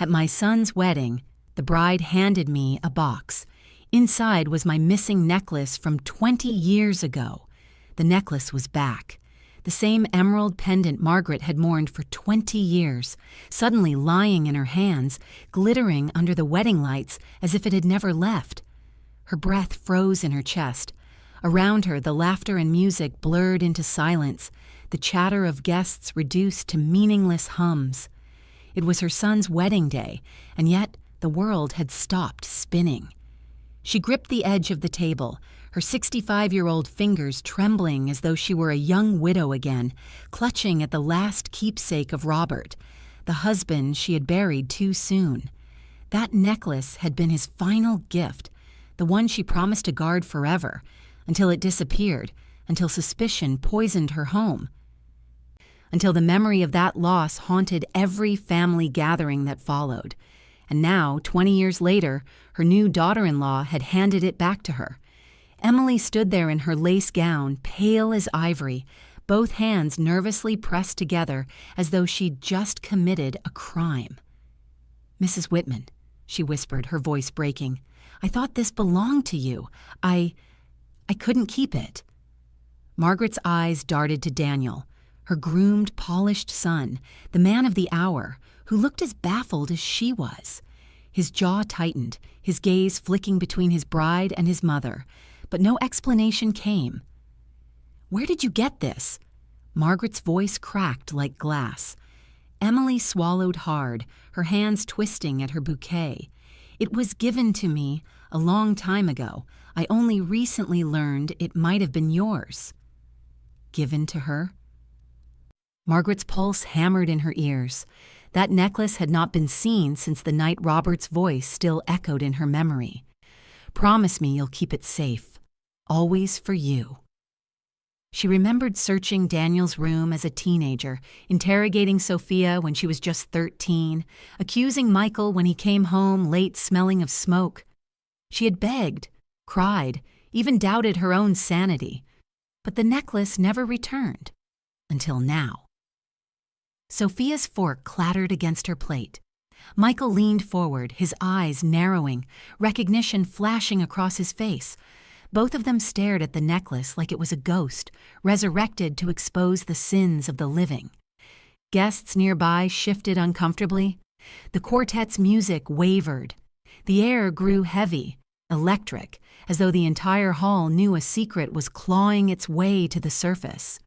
At my son's wedding, the bride handed me a box. Inside was my missing necklace from 20 years ago. The necklace was back. The same emerald pendant Margaret had mourned for 20 years, suddenly lying in her hands, glittering under the wedding lights as if it had never left. Her breath froze in her chest. Around her, the laughter and music blurred into silence, the chatter of guests reduced to meaningless hums. It was her son's wedding day, and yet the world had stopped spinning. She gripped the edge of the table, her 65-year-old fingers trembling as though she were a young widow again, clutching at the last keepsake of Robert, the husband she had buried too soon. That necklace had been his final gift, the one she promised to guard forever, until it disappeared, until suspicion poisoned her home, until the memory of that loss haunted every family gathering that followed. And now, 20 years later, her new daughter-in-law had handed it back to her. Emily stood there in her lace gown, pale as ivory, both hands nervously pressed together as though she'd just committed a crime. "Mrs. Whitman," she whispered, her voice breaking, "I thought this belonged to you. I couldn't keep it." Margaret's eyes darted to Daniel, her groomed, polished son, the man of the hour, who looked as baffled as she was. His jaw tightened, his gaze flicking between his bride and his mother, but no explanation came. "Where did you get this?" Margaret's voice cracked like glass. Emily swallowed hard, her hands twisting at her bouquet. "It was given to me a long time ago. I only recently learned it might have been yours." Given to her? Margaret's pulse hammered in her ears. That necklace had not been seen since the night Robert's voice still echoed in her memory. "Promise me you'll keep it safe. Always for you." She remembered searching Daniel's room as a teenager, interrogating Sophia when she was just 13, accusing Michael when he came home late smelling of smoke. She had begged, cried, even doubted her own sanity. But the necklace never returned. Until now. Sophia's fork clattered against her plate. Michael leaned forward, his eyes narrowing, recognition flashing across his face. Both of them stared at the necklace like it was a ghost, resurrected to expose the sins of the living. Guests nearby shifted uncomfortably. The quartet's music wavered. The air grew heavy, electric, as though the entire hall knew a secret was clawing its way to the surface.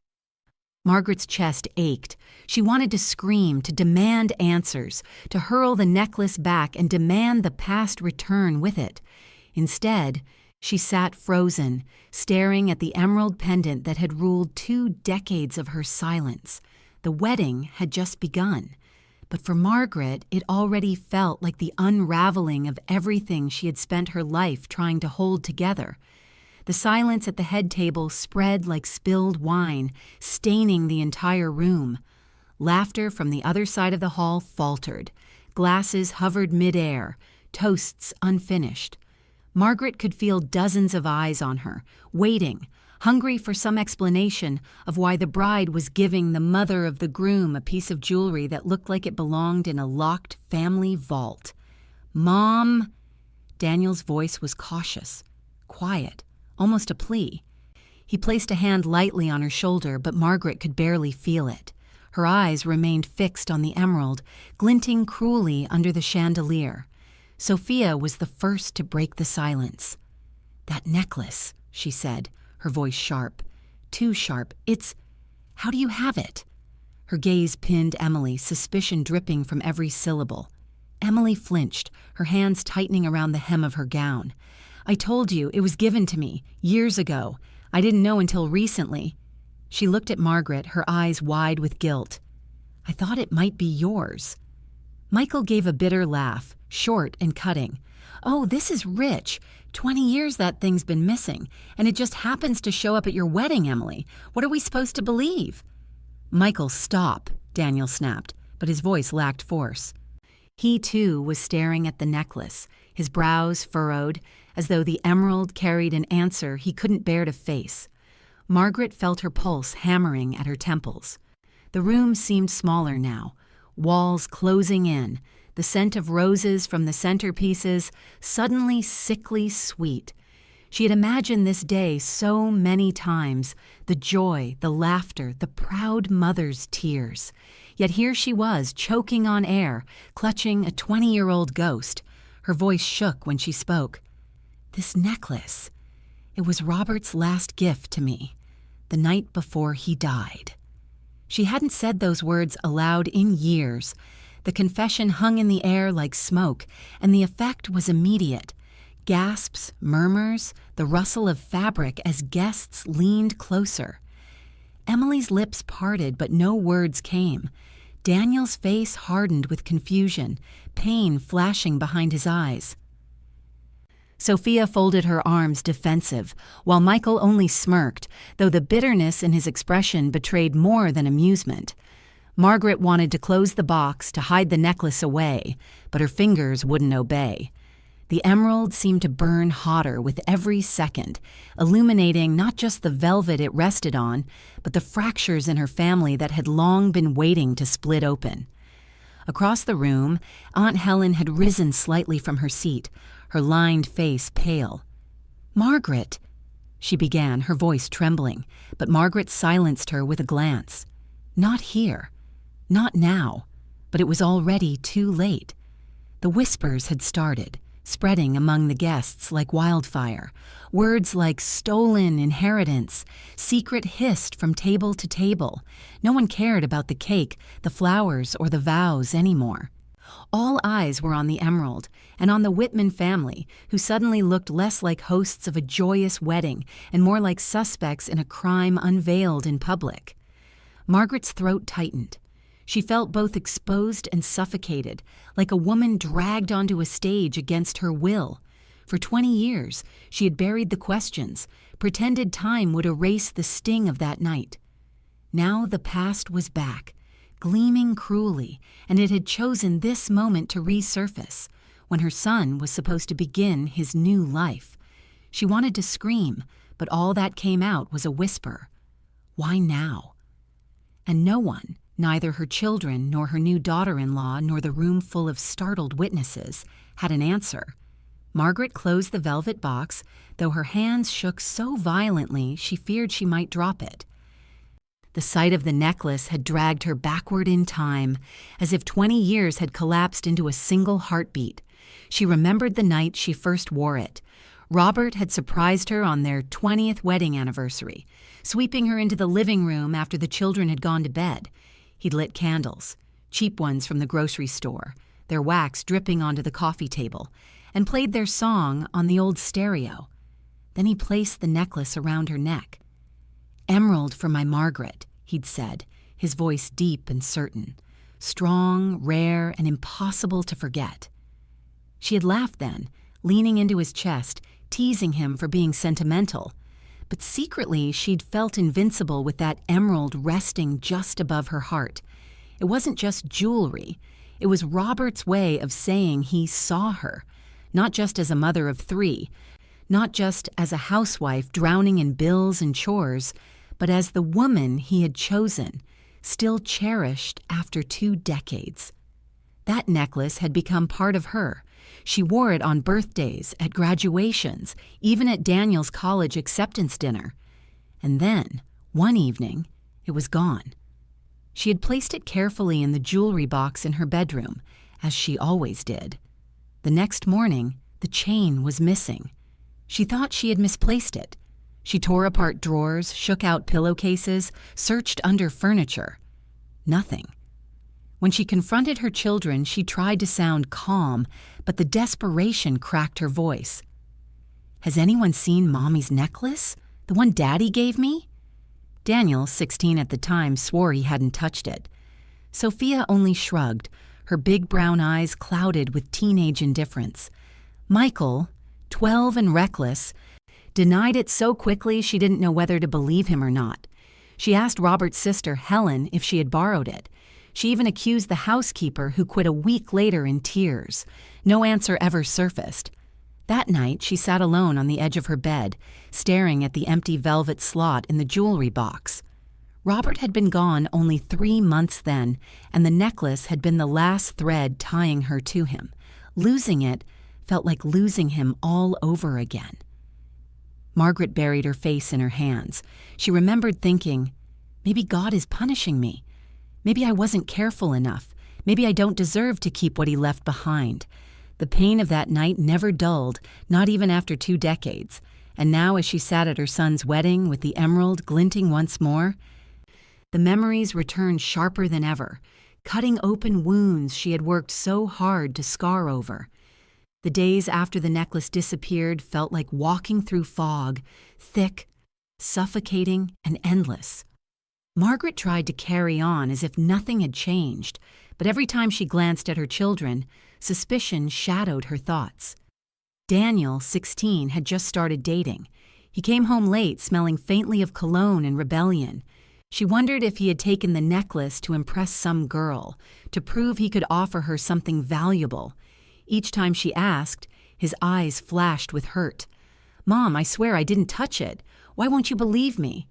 Margaret's chest ached. She wanted to scream, to demand answers, to hurl the necklace back and demand the past return with it. Instead, she sat frozen, staring at the emerald pendant that had ruled 2 decades of her silence. The wedding had just begun. But for Margaret, it already felt like the unraveling of everything she had spent her life trying to hold together. The silence at the head table spread like spilled wine, staining the entire room. Laughter from the other side of the hall faltered. Glasses hovered midair, toasts unfinished. Margaret could feel dozens of eyes on her, waiting, hungry for some explanation of why the bride was giving the mother of the groom a piece of jewelry that looked like it belonged in a locked family vault. "Mom!" Daniel's voice was cautious, quiet, almost a plea. He placed a hand lightly on her shoulder, but Margaret could barely feel it. Her eyes remained fixed on the emerald, glinting cruelly under the chandelier. Sophia was the first to break the silence. "That necklace," she said, her voice sharp. Too sharp. How do you have it?" Her gaze pinned Emily, suspicion dripping from every syllable. Emily flinched, her hands tightening around the hem of her gown. "I told you, it was given to me, years ago. I didn't know until recently." She looked at Margaret, her eyes wide with guilt. "I thought it might be yours." Michael gave a bitter laugh, short and cutting. "Oh, this is rich. 20 years that thing's been missing, and it just happens to show up at your wedding, Emily. What are we supposed to believe?" "Michael, stop," Daniel snapped, but his voice lacked force. He, too, was staring at the necklace, his brows furrowed, as though the emerald carried an answer he couldn't bear to face. Margaret felt her pulse hammering at her temples. The room seemed smaller now, walls closing in, the scent of roses from the centerpieces suddenly sickly sweet. She had imagined this day so many times, the joy, the laughter, the proud mother's tears. Yet here she was, choking on air, clutching a 20-year-old ghost. Her voice shook when she spoke. This necklace, it was Robert's last gift to me, the night before he died. She hadn't said those words aloud in years. The confession hung in the air like smoke, and the effect was immediate. Gasps, murmurs, the rustle of fabric as guests leaned closer. Emily's lips parted, but no words came. Daniel's face hardened with confusion, pain flashing behind his eyes. Sophia folded her arms defensive, while Michael only smirked, though the bitterness in his expression betrayed more than amusement. Margaret wanted to close the box to hide the necklace away, but her fingers wouldn't obey. The emerald seemed to burn hotter with every second, illuminating not just the velvet it rested on, but the fractures in her family that had long been waiting to split open. Across the room, Aunt Helen had risen slightly from her seat, her lined face pale. "Margaret," she began, her voice trembling, but Margaret silenced her with a glance. Not here. Not now. But it was already too late. The whispers had started, spreading among the guests like wildfire. Words like stolen inheritance, secret hissed from table to table. No one cared about the cake, the flowers, or the vows anymore. All eyes were on the emerald, and on the Whitman family, who suddenly looked less like hosts of a joyous wedding and more like suspects in a crime unveiled in public. Margaret's throat tightened. She felt both exposed and suffocated, like a woman dragged onto a stage against her will. For 20 years, she had buried the questions, pretended time would erase the sting of that night. Now the past was back, gleaming cruelly, and it had chosen this moment to resurface, when her son was supposed to begin his new life. She wanted to scream, but all that came out was a whisper. Why now? And no one, neither her children nor her new daughter-in-law nor the room full of startled witnesses, had an answer. Margaret closed the velvet box, though her hands shook so violently she feared she might drop it. The sight of the necklace had dragged her backward in time, as if 20 years had collapsed into a single heartbeat. She remembered the night she first wore it. Robert had surprised her on their 20th wedding anniversary, sweeping her into the living room after the children had gone to bed. He'd lit candles, cheap ones from the grocery store, their wax dripping onto the coffee table, and played their song on the old stereo. Then he placed the necklace around her neck. "Emerald for my Margaret," he'd said, his voice deep and certain, strong, rare, and impossible to forget. She had laughed then, leaning into his chest, teasing him for being sentimental. But secretly, she'd felt invincible with that emerald resting just above her heart. It wasn't just jewelry. It was Robert's way of saying he saw her, not just as a mother of 3, not just as a housewife drowning in bills and chores, but as the woman he had chosen, still cherished after 2 decades. That necklace had become part of her. She wore it on birthdays, at graduations, even at Daniel's college acceptance dinner. And then, one evening, it was gone. She had placed it carefully in the jewelry box in her bedroom, as she always did. The next morning, the chain was missing. She thought she had misplaced it. She tore apart drawers, shook out pillowcases, searched under furniture. Nothing. When she confronted her children, she tried to sound calm, but the desperation cracked her voice. "Has anyone seen Mommy's necklace? The one Daddy gave me?" Daniel, 16 at the time, swore he hadn't touched it. Sophia only shrugged, her big brown eyes clouded with teenage indifference. Michael, 12 and reckless, denied it so quickly she didn't know whether to believe him or not. She asked Robert's sister, Helen, if she had borrowed it. She even accused the housekeeper, who quit a week later in tears. No answer ever surfaced. That night, she sat alone on the edge of her bed, staring at the empty velvet slot in the jewelry box. Robert had been gone only 3 months then, and the necklace had been the last thread tying her to him. Losing it felt like losing him all over again. Margaret buried her face in her hands. She remembered thinking, maybe God is punishing me. Maybe I wasn't careful enough. Maybe I don't deserve to keep what he left behind. The pain of that night never dulled, not even after 2 decades. And now as she sat at her son's wedding with the emerald glinting once more, the memories returned sharper than ever, cutting open wounds she had worked so hard to scar over. The days after the necklace disappeared felt like walking through fog, thick, suffocating, and endless. Margaret tried to carry on as if nothing had changed, but every time she glanced at her children, suspicion shadowed her thoughts. Daniel, 16, had just started dating. He came home late, smelling faintly of cologne and rebellion. She wondered if he had taken the necklace to impress some girl, to prove he could offer her something valuable. Each time she asked, his eyes flashed with hurt. "Mom, I swear I didn't touch it. Why won't you believe me?"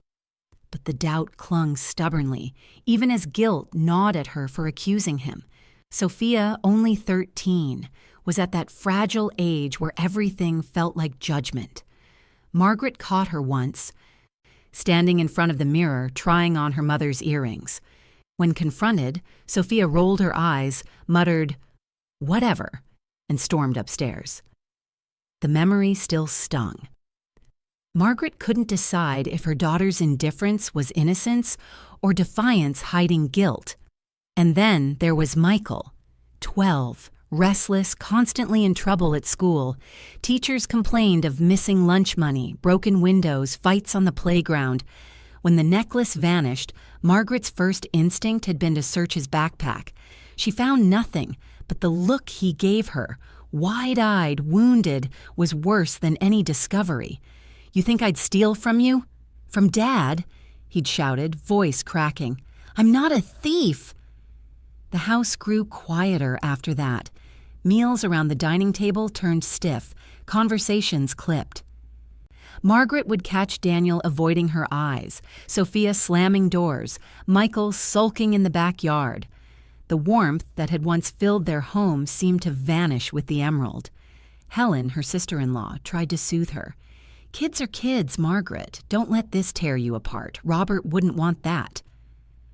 But the doubt clung stubbornly, even as guilt gnawed at her for accusing him. Sophia, only 13, was at that fragile age where everything felt like judgment. Margaret caught her once, standing in front of the mirror, trying on her mother's earrings. When confronted, Sophia rolled her eyes, muttered, "Whatever," and stormed upstairs. The memory still stung. Margaret couldn't decide if her daughter's indifference was innocence or defiance hiding guilt. And then there was Michael, 12, restless, constantly in trouble at school. Teachers complained of missing lunch money, broken windows, fights on the playground. When the necklace vanished, Margaret's first instinct had been to search his backpack. She found nothing, but the look he gave her, wide-eyed, wounded, was worse than any discovery. "You think I'd steal from you? From Dad?" he'd shouted, voice cracking. "I'm not a thief!" The house grew quieter after that. Meals around the dining table turned stiff, conversations clipped. Margaret would catch Daniel avoiding her eyes, Sophia slamming doors, Michael sulking in the backyard. The warmth that had once filled their home seemed to vanish with the emerald. Helen, her sister-in-law, tried to soothe her. "Kids are kids, Margaret. Don't let this tear you apart. Robert wouldn't want that."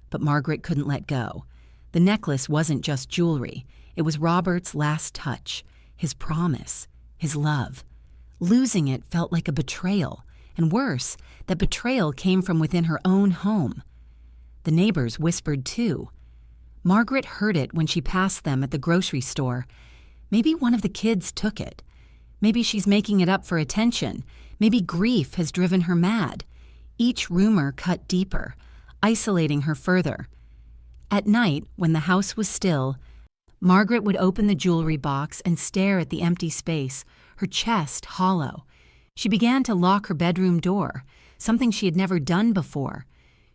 But Margaret couldn't let go. The necklace wasn't just jewelry. It was Robert's last touch, his promise, his love. Losing it felt like a betrayal, and worse, that betrayal came from within her own home. The neighbors whispered too. Margaret heard it when she passed them at the grocery store. Maybe one of the kids took it. Maybe she's making it up for attention. Maybe grief has driven her mad. Each rumor cut deeper, isolating her further. At night, when the house was still, Margaret would open the jewelry box and stare at the empty space, her chest hollow. She began to lock her bedroom door, something she had never done before.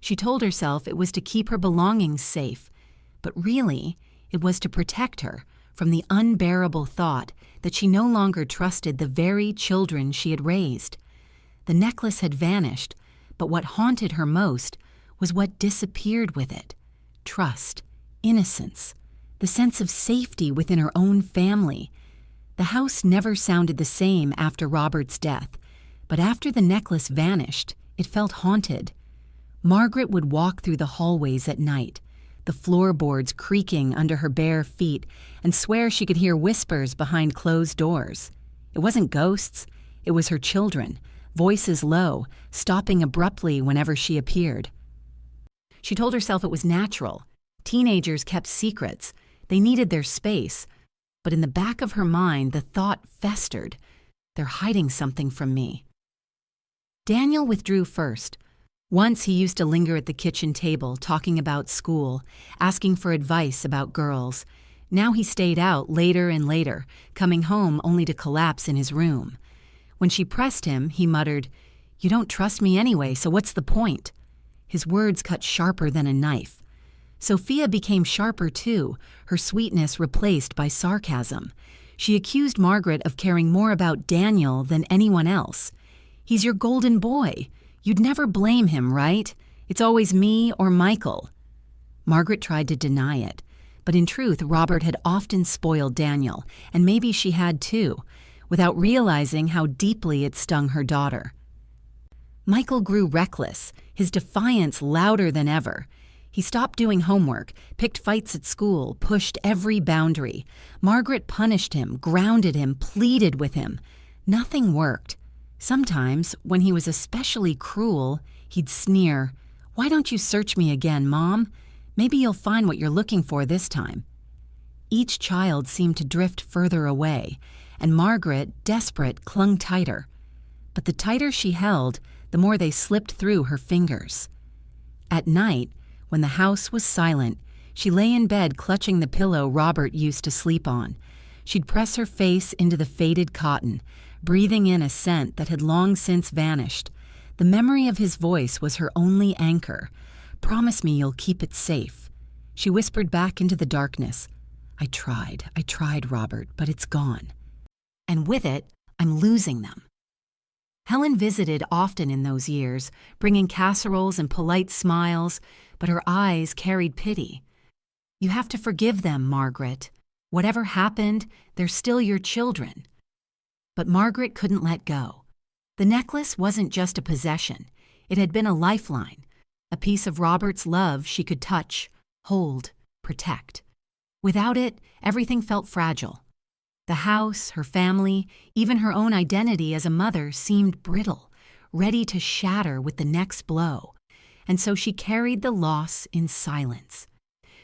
She told herself it was to keep her belongings safe, but really, it was to protect her from the unbearable thought that she no longer trusted the very children she had raised. The necklace had vanished, but what haunted her most was what disappeared with it: trust, innocence, the sense of safety within her own family. The house never sounded the same after Robert's death, but after the necklace vanished, it felt haunted. Margaret would walk through the hallways at night, the floorboards creaking under her bare feet, and swear she could hear whispers behind closed doors. It wasn't ghosts, it was her children, voices low, stopping abruptly whenever she appeared. She told herself it was natural. Teenagers kept secrets. They needed their space. But in the back of her mind, the thought festered. "They're hiding something from me." Daniel withdrew first. Once he used to linger at the kitchen table, talking about school, asking for advice about girls. Now he stayed out later and later, coming home only to collapse in his room. When she pressed him, he muttered, "You don't trust me anyway, so what's the point?" His words cut sharper than a knife. Sophia became sharper too, her sweetness replaced by sarcasm. She accused Margaret of caring more about Daniel than anyone else. "He's your golden boy. You'd never blame him, right? It's always me or Michael." Margaret tried to deny it, but in truth, Robert had often spoiled Daniel, and maybe she had too, without realizing how deeply it stung her daughter. Michael grew reckless, his defiance louder than ever. He stopped doing homework, picked fights at school, pushed every boundary. Margaret punished him, grounded him, pleaded with him. Nothing worked. Sometimes, when he was especially cruel, he'd sneer, "Why don't you search me again, Mom? Maybe you'll find what you're looking for this time." Each child seemed to drift further away, and Margaret, desperate, clung tighter. But the tighter she held, the more they slipped through her fingers. At night, when the house was silent, she lay in bed clutching the pillow Robert used to sleep on. She'd press her face into the faded cotton, breathing in a scent that had long since vanished. The memory of his voice was her only anchor. "Promise me you'll keep it safe." She whispered back into the darkness. I tried, Robert, but it's gone. And with it, I'm losing them." Helen visited often in those years, bringing casseroles and polite smiles, but her eyes carried pity. "You have to forgive them, Margaret. Whatever happened, they're still your children." But Margaret couldn't let go. The necklace wasn't just a possession. It had been a lifeline, a piece of Robert's love she could touch, hold, protect. Without it, everything felt fragile. The house, her family, even her own identity as a mother seemed brittle, ready to shatter with the next blow. And so she carried the loss in silence.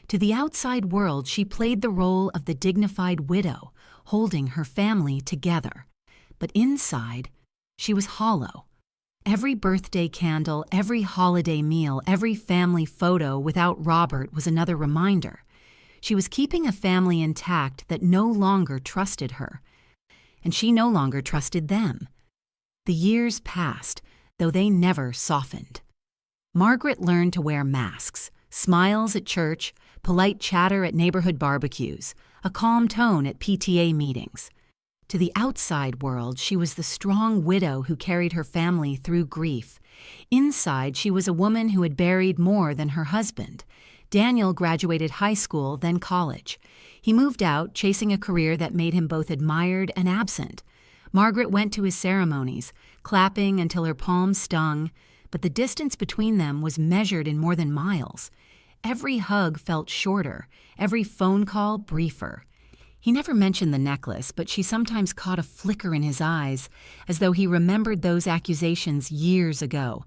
To the outside world, she played the role of the dignified widow, holding her family together. But inside, she was hollow. Every birthday candle, every holiday meal, every family photo without Robert was another reminder. She was keeping a family intact that no longer trusted her, and she no longer trusted them. The years passed, though they never softened. Margaret learned to wear masks, smiles at church, polite chatter at neighborhood barbecues, a calm tone at PTA meetings. To the outside world, she was the strong widow who carried her family through grief. Inside, she was a woman who had buried more than her husband. Daniel graduated high school, then college. He moved out, chasing a career that made him both admired and absent. Margaret went to his ceremonies, clapping until her palms stung, but the distance between them was measured in more than miles. Every hug felt shorter, every phone call briefer. He never mentioned the necklace, but she sometimes caught a flicker in his eyes, as though he remembered those accusations years ago.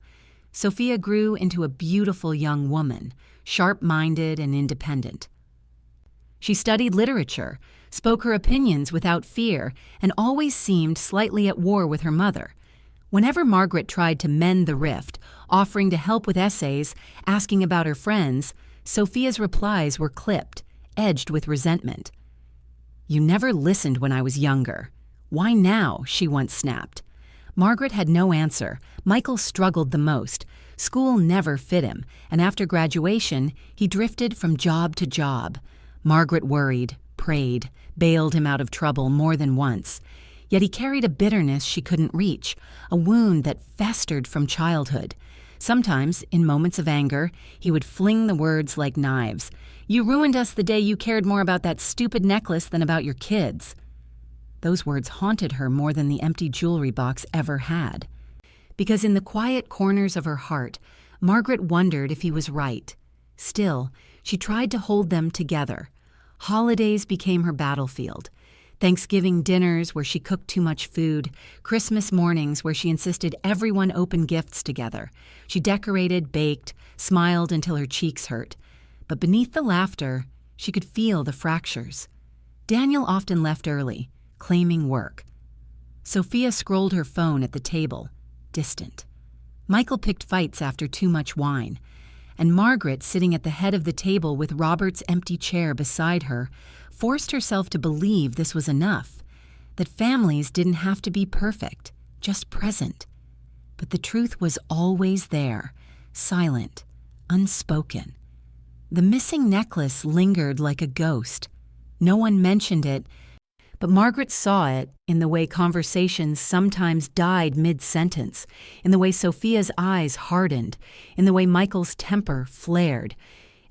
Sophia grew into a beautiful young woman, sharp-minded and independent. She studied literature, spoke her opinions without fear, and always seemed slightly at war with her mother. Whenever Margaret tried to mend the rift, offering to help with essays, asking about her friends, Sophia's replies were clipped, edged with resentment. "You never listened when I was younger. Why now?" she once snapped. Margaret had no answer. Michael struggled the most. School never fit him, and after graduation, he drifted from job to job. Margaret worried, prayed, bailed him out of trouble more than once. Yet he carried a bitterness she couldn't reach, a wound that festered from childhood. Sometimes, in moments of anger, he would fling the words like knives. "You ruined us the day you cared more about that stupid necklace than about your kids." Those words haunted her more than the empty jewelry box ever had. Because in the quiet corners of her heart, Margaret wondered if he was right. Still, she tried to hold them together. Holidays became her battlefield. Thanksgiving dinners where she cooked too much food, Christmas mornings where she insisted everyone open gifts together. She decorated, baked, smiled until her cheeks hurt. But beneath the laughter, she could feel the fractures. Daniel often left early, claiming work. Sophia scrolled her phone at the table, distant. Michael picked fights after too much wine. And Margaret, sitting at the head of the table with Robert's empty chair beside her, forced herself to believe this was enough, that families didn't have to be perfect, just present. But the truth was always there, silent, unspoken. The missing necklace lingered like a ghost. No one mentioned it, But Margaret saw it in the way conversations sometimes died mid-sentence, in the way Sophia's eyes hardened, in the way Michael's temper flared.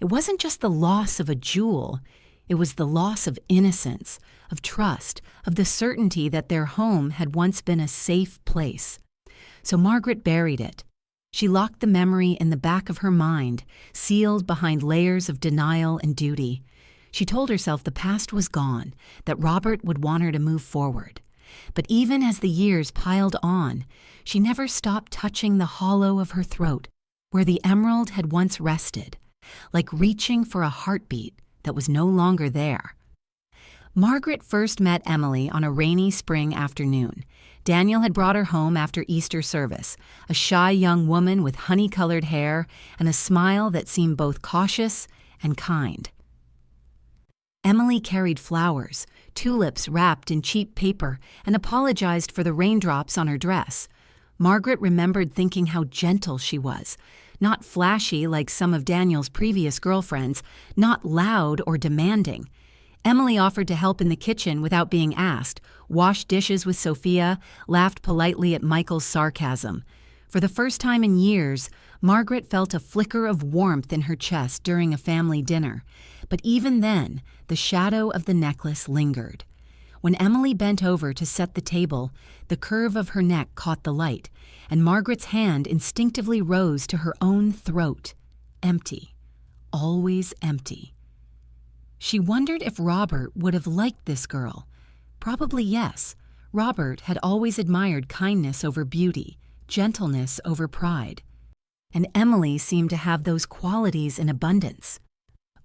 It wasn't just the loss of a jewel, it was the loss of innocence, of trust, of the certainty that their home had once been a safe place. So Margaret buried it. She locked the memory in the back of her mind, sealed behind layers of denial and duty. She told herself the past was gone, that Robert would want her to move forward. But even as the years piled on, she never stopped touching the hollow of her throat, where the emerald had once rested, like reaching for a heartbeat that was no longer there. Margaret first met Emily on a rainy spring afternoon. Daniel had brought her home after Easter service, a shy young woman with honey-colored hair and a smile that seemed both cautious and kind. Emily carried flowers, tulips wrapped in cheap paper, and apologized for the raindrops on her dress. Margaret remembered thinking how gentle she was, not flashy like some of Daniel's previous girlfriends, not loud or demanding. Emily offered to help in the kitchen without being asked, washed dishes with Sophia, laughed politely at Michael's sarcasm. For the first time in years, Margaret felt a flicker of warmth in her chest during a family dinner. But even then, the shadow of the necklace lingered. When Emily bent over to set the table, the curve of her neck caught the light, and Margaret's hand instinctively rose to her own throat. Empty. Always empty. She wondered if Robert would have liked this girl. Probably yes. Robert had always admired kindness over beauty, gentleness over pride. And Emily seemed to have those qualities in abundance.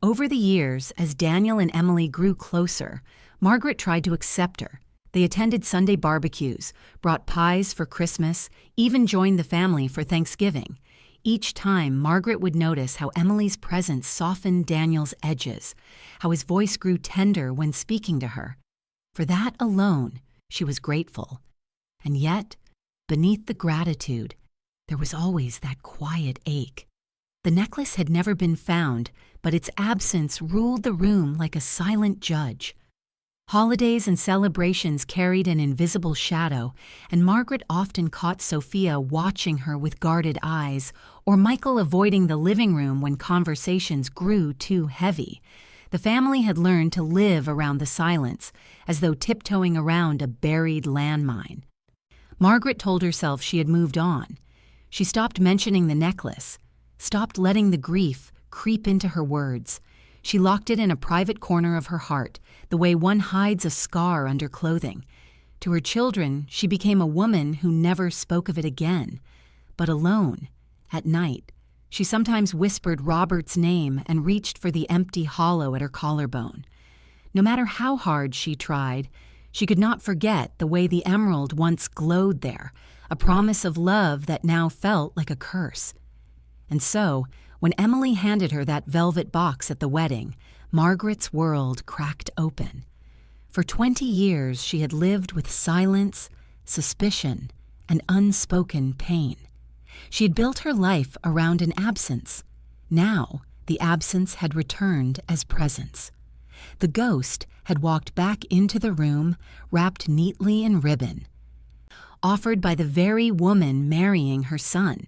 Over the years, as Daniel and Emily grew closer, Margaret tried to accept her. They attended Sunday barbecues, brought pies for Christmas, even joined the family for Thanksgiving. Each time, Margaret would notice how Emily's presence softened Daniel's edges, how his voice grew tender when speaking to her. For that alone, she was grateful. And yet, beneath the gratitude, there was always that quiet ache. The necklace had never been found, but its absence ruled the room like a silent judge. Holidays and celebrations carried an invisible shadow, and Margaret often caught Sophia watching her with guarded eyes, or Michael avoiding the living room when conversations grew too heavy. The family had learned to live around the silence, as though tiptoeing around a buried landmine. Margaret told herself she had moved on. She stopped mentioning the necklace, stopped letting the grief creep into her words. She locked it in a private corner of her heart, the way one hides a scar under clothing. To her children, she became a woman who never spoke of it again. But alone, at night, she sometimes whispered Robert's name and reached for the empty hollow at her collarbone. No matter how hard she tried, she could not forget the way the emerald once glowed there, a promise of love that now felt like a curse. And so, when Emily handed her that velvet box at the wedding, Margaret's world cracked open. For 20 years, she had lived with silence, suspicion, and unspoken pain. She had built her life around an absence. Now, the absence had returned as presence. The ghost had walked back into the room, wrapped neatly in ribbon, offered by the very woman marrying her son.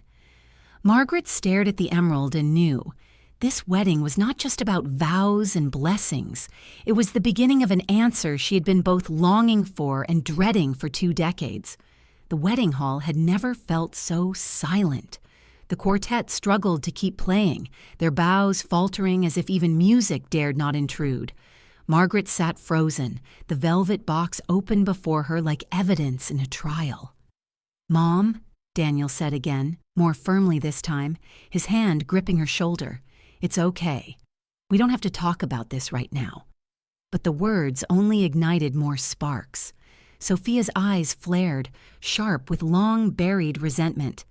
Margaret stared at the emerald and knew this wedding was not just about vows and blessings. It was the beginning of an answer she had been both longing for and dreading for 2 decades. The wedding hall had never felt so silent. The quartet struggled to keep playing, their bows faltering as if even music dared not intrude. Margaret sat frozen, the velvet box open before her like evidence in a trial. "Mom," Daniel said again, more firmly this time, his hand gripping her shoulder. "It's okay. We don't have to talk about this right now." But the words only ignited more sparks. Sophia's eyes flared, sharp with long-buried resentment.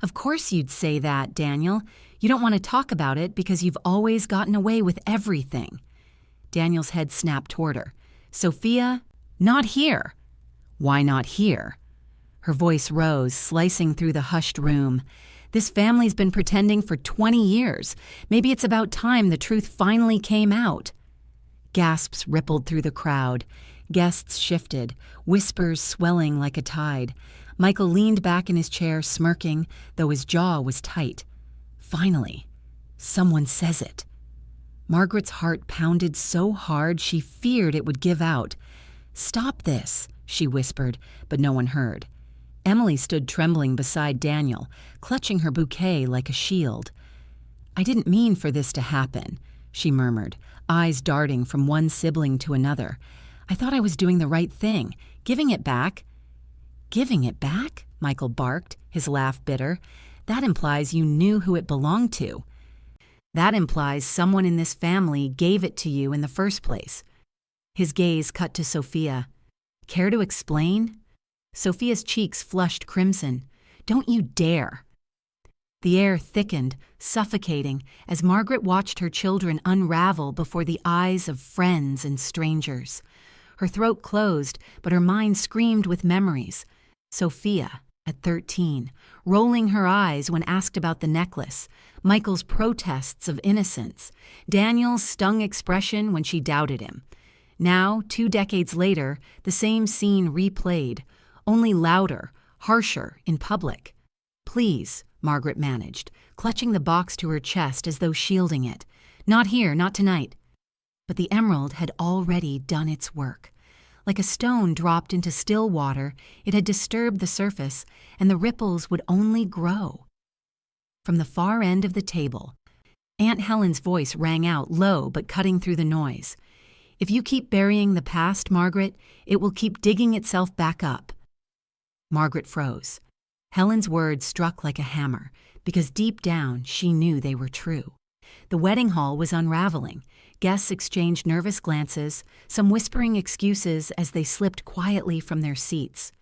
"Of course you'd say that, Daniel. You don't want to talk about it because you've always gotten away with everything." Daniel's head snapped toward her. "Sophia, not here." "Why not here?" Her voice rose, slicing through the hushed room. "This family's been pretending for 20 years. Maybe it's about time the truth finally came out." Gasps rippled through the crowd. Guests shifted, whispers swelling like a tide. Michael leaned back in his chair, smirking, though his jaw was tight. Finally, someone says it. Margaret's heart pounded so hard she feared it would give out. "Stop this," she whispered, but no one heard. Emily stood trembling beside Daniel, clutching her bouquet like a shield. "I didn't mean for this to happen," she murmured, eyes darting from one sibling to another. "I thought I was doing the right thing, giving it back." "Giving it back?" Michael barked, his laugh bitter. "That implies you knew who it belonged to. That implies someone in this family gave it to you in the first place." His gaze cut to Sophia. "Care to explain?" Sophia's cheeks flushed crimson. "Don't you dare." The air thickened, suffocating, as Margaret watched her children unravel before the eyes of friends and strangers. Her throat closed, but her mind screamed with memories. Sophia, at 13, rolling her eyes when asked about the necklace, Michael's protests of innocence, Daniel's stung expression when she doubted him. Now, 2 decades later, the same scene replayed, only louder, harsher, in public. "Please," Margaret managed, clutching the box to her chest as though shielding it. "Not here, not tonight." But the emerald had already done its work. Like a stone dropped into still water, it had disturbed the surface, and the ripples would only grow. From the far end of the table, Aunt Helen's voice rang out low but cutting through the noise. "If you keep burying the past, Margaret, it will keep digging itself back up." Margaret froze. Helen's words struck like a hammer, because deep down she knew they were true. The wedding hall was unraveling. Guests exchanged nervous glances, some whispering excuses as they slipped quietly from their seats.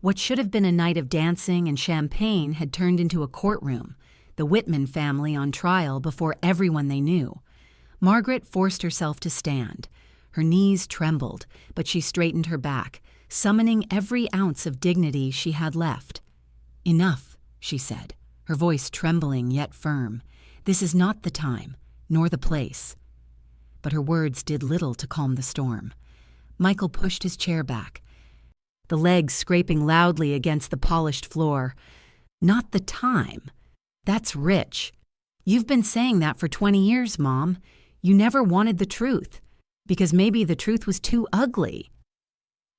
What should have been a night of dancing and champagne had turned into a courtroom, the Whitman family on trial before everyone they knew. Margaret forced herself to stand. Her knees trembled, but she straightened her back, summoning every ounce of dignity she had left. "Enough," she said, her voice trembling yet firm. "This is not the time, nor the place." But her words did little to calm the storm. Michael pushed his chair back, the legs scraping loudly against the polished floor. "Not the time? That's rich. You've been saying that for 20 years, Mom. You never wanted the truth, because maybe the truth was too ugly."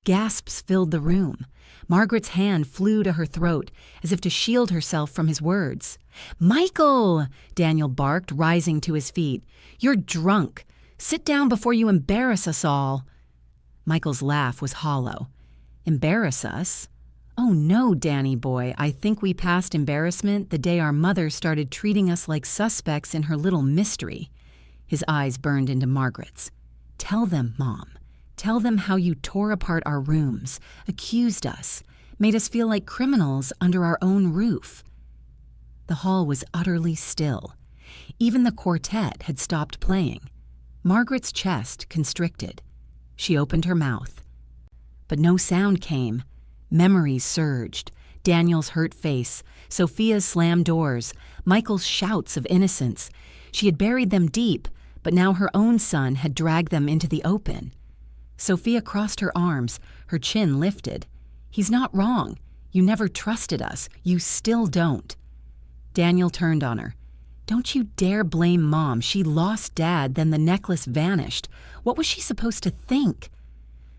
Gasps filled the room. Margaret's hand flew to her throat, as if to shield herself from his words. "Michael!" Daniel barked, rising to his feet. "You're drunk. Sit down before you embarrass us all." Michael's laugh was hollow. "Embarrass us? Oh no, Danny boy, I think we passed embarrassment the day our mother started treating us like suspects in her little mystery." His eyes burned into Margaret's. "Tell them, Mom. Tell them how you tore apart our rooms, accused us, made us feel like criminals under our own roof." The hall was utterly still. Even the quartet had stopped playing. Margaret's chest constricted. She opened her mouth. But no sound came. Memories surged. Daniel's hurt face, Sophia's slammed doors, Michael's shouts of innocence. She had buried them deep, but now her own son had dragged them into the open. Sophia crossed her arms, her chin lifted. "He's not wrong. You never trusted us. You still don't." Daniel turned on her. "Don't you dare blame Mom. She lost Dad, then the necklace vanished. What was she supposed to think?"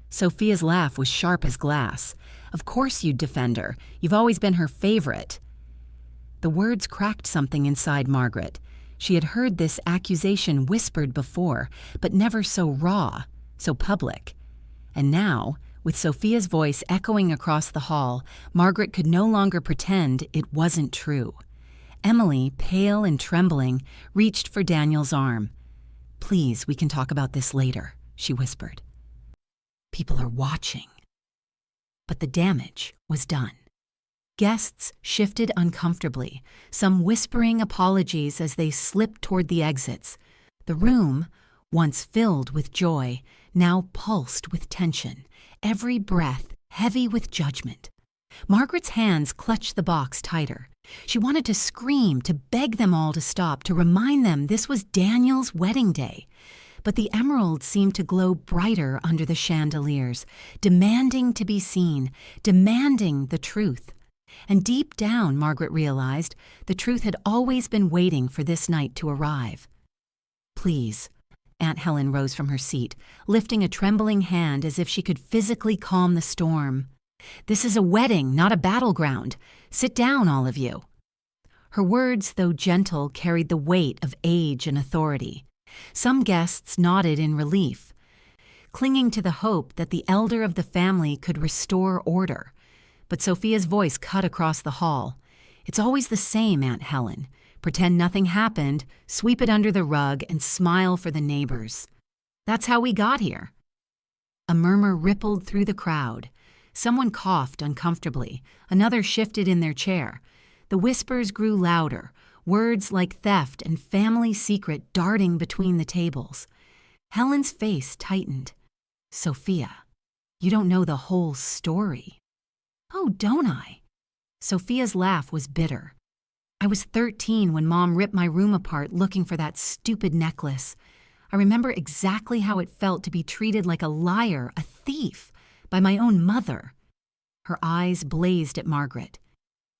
Sophia's laugh was sharp as glass. "Of course you'd defend her. You've always been her favorite." The words cracked something inside Margaret. She had heard this accusation whispered before, but never so raw, so public. And now, with Sophia's voice echoing across the hall, Margaret could no longer pretend it wasn't true. Emily, pale and trembling, reached for Daniel's arm. "Please, we can talk about this later," she whispered. "People are watching." But the damage was done. Guests shifted uncomfortably, some whispering apologies as they slipped toward the exits. The room, once filled with joy, now pulsed with tension, every breath heavy with judgment. Margaret's hands clutched the box tighter. She wanted to scream, to beg them all to stop, to remind them this was Daniel's wedding day. but the emerald seemed to glow brighter under the chandeliers, demanding to be seen, demanding the truth. And deep down, Margaret realized, the truth had always been waiting for this night to arrive. "Please." Aunt Helen rose from her seat, lifting a trembling hand as if she could physically calm the storm. "This is a wedding, not a battleground. Sit down, all of you." Her words, though gentle, carried the weight of age and authority. Some guests nodded in relief, clinging to the hope that the elder of the family could restore order. But Sophia's voice cut across the hall. "It's always the same, Aunt Helen. Pretend nothing happened, sweep it under the rug, and smile for the neighbors. That's how we got here." A murmur rippled through the crowd. Someone coughed uncomfortably. Another shifted in their chair. The whispers grew louder, words like theft and family secret darting between the tables. Helen's face tightened. "Sophia, you don't know the whole story." "Oh, don't I?" Sophia's laugh was bitter. "I was 13 when Mom ripped my room apart looking for that stupid necklace. I remember exactly how it felt to be treated like a liar, a thief, by my own mother." Her eyes blazed at Margaret.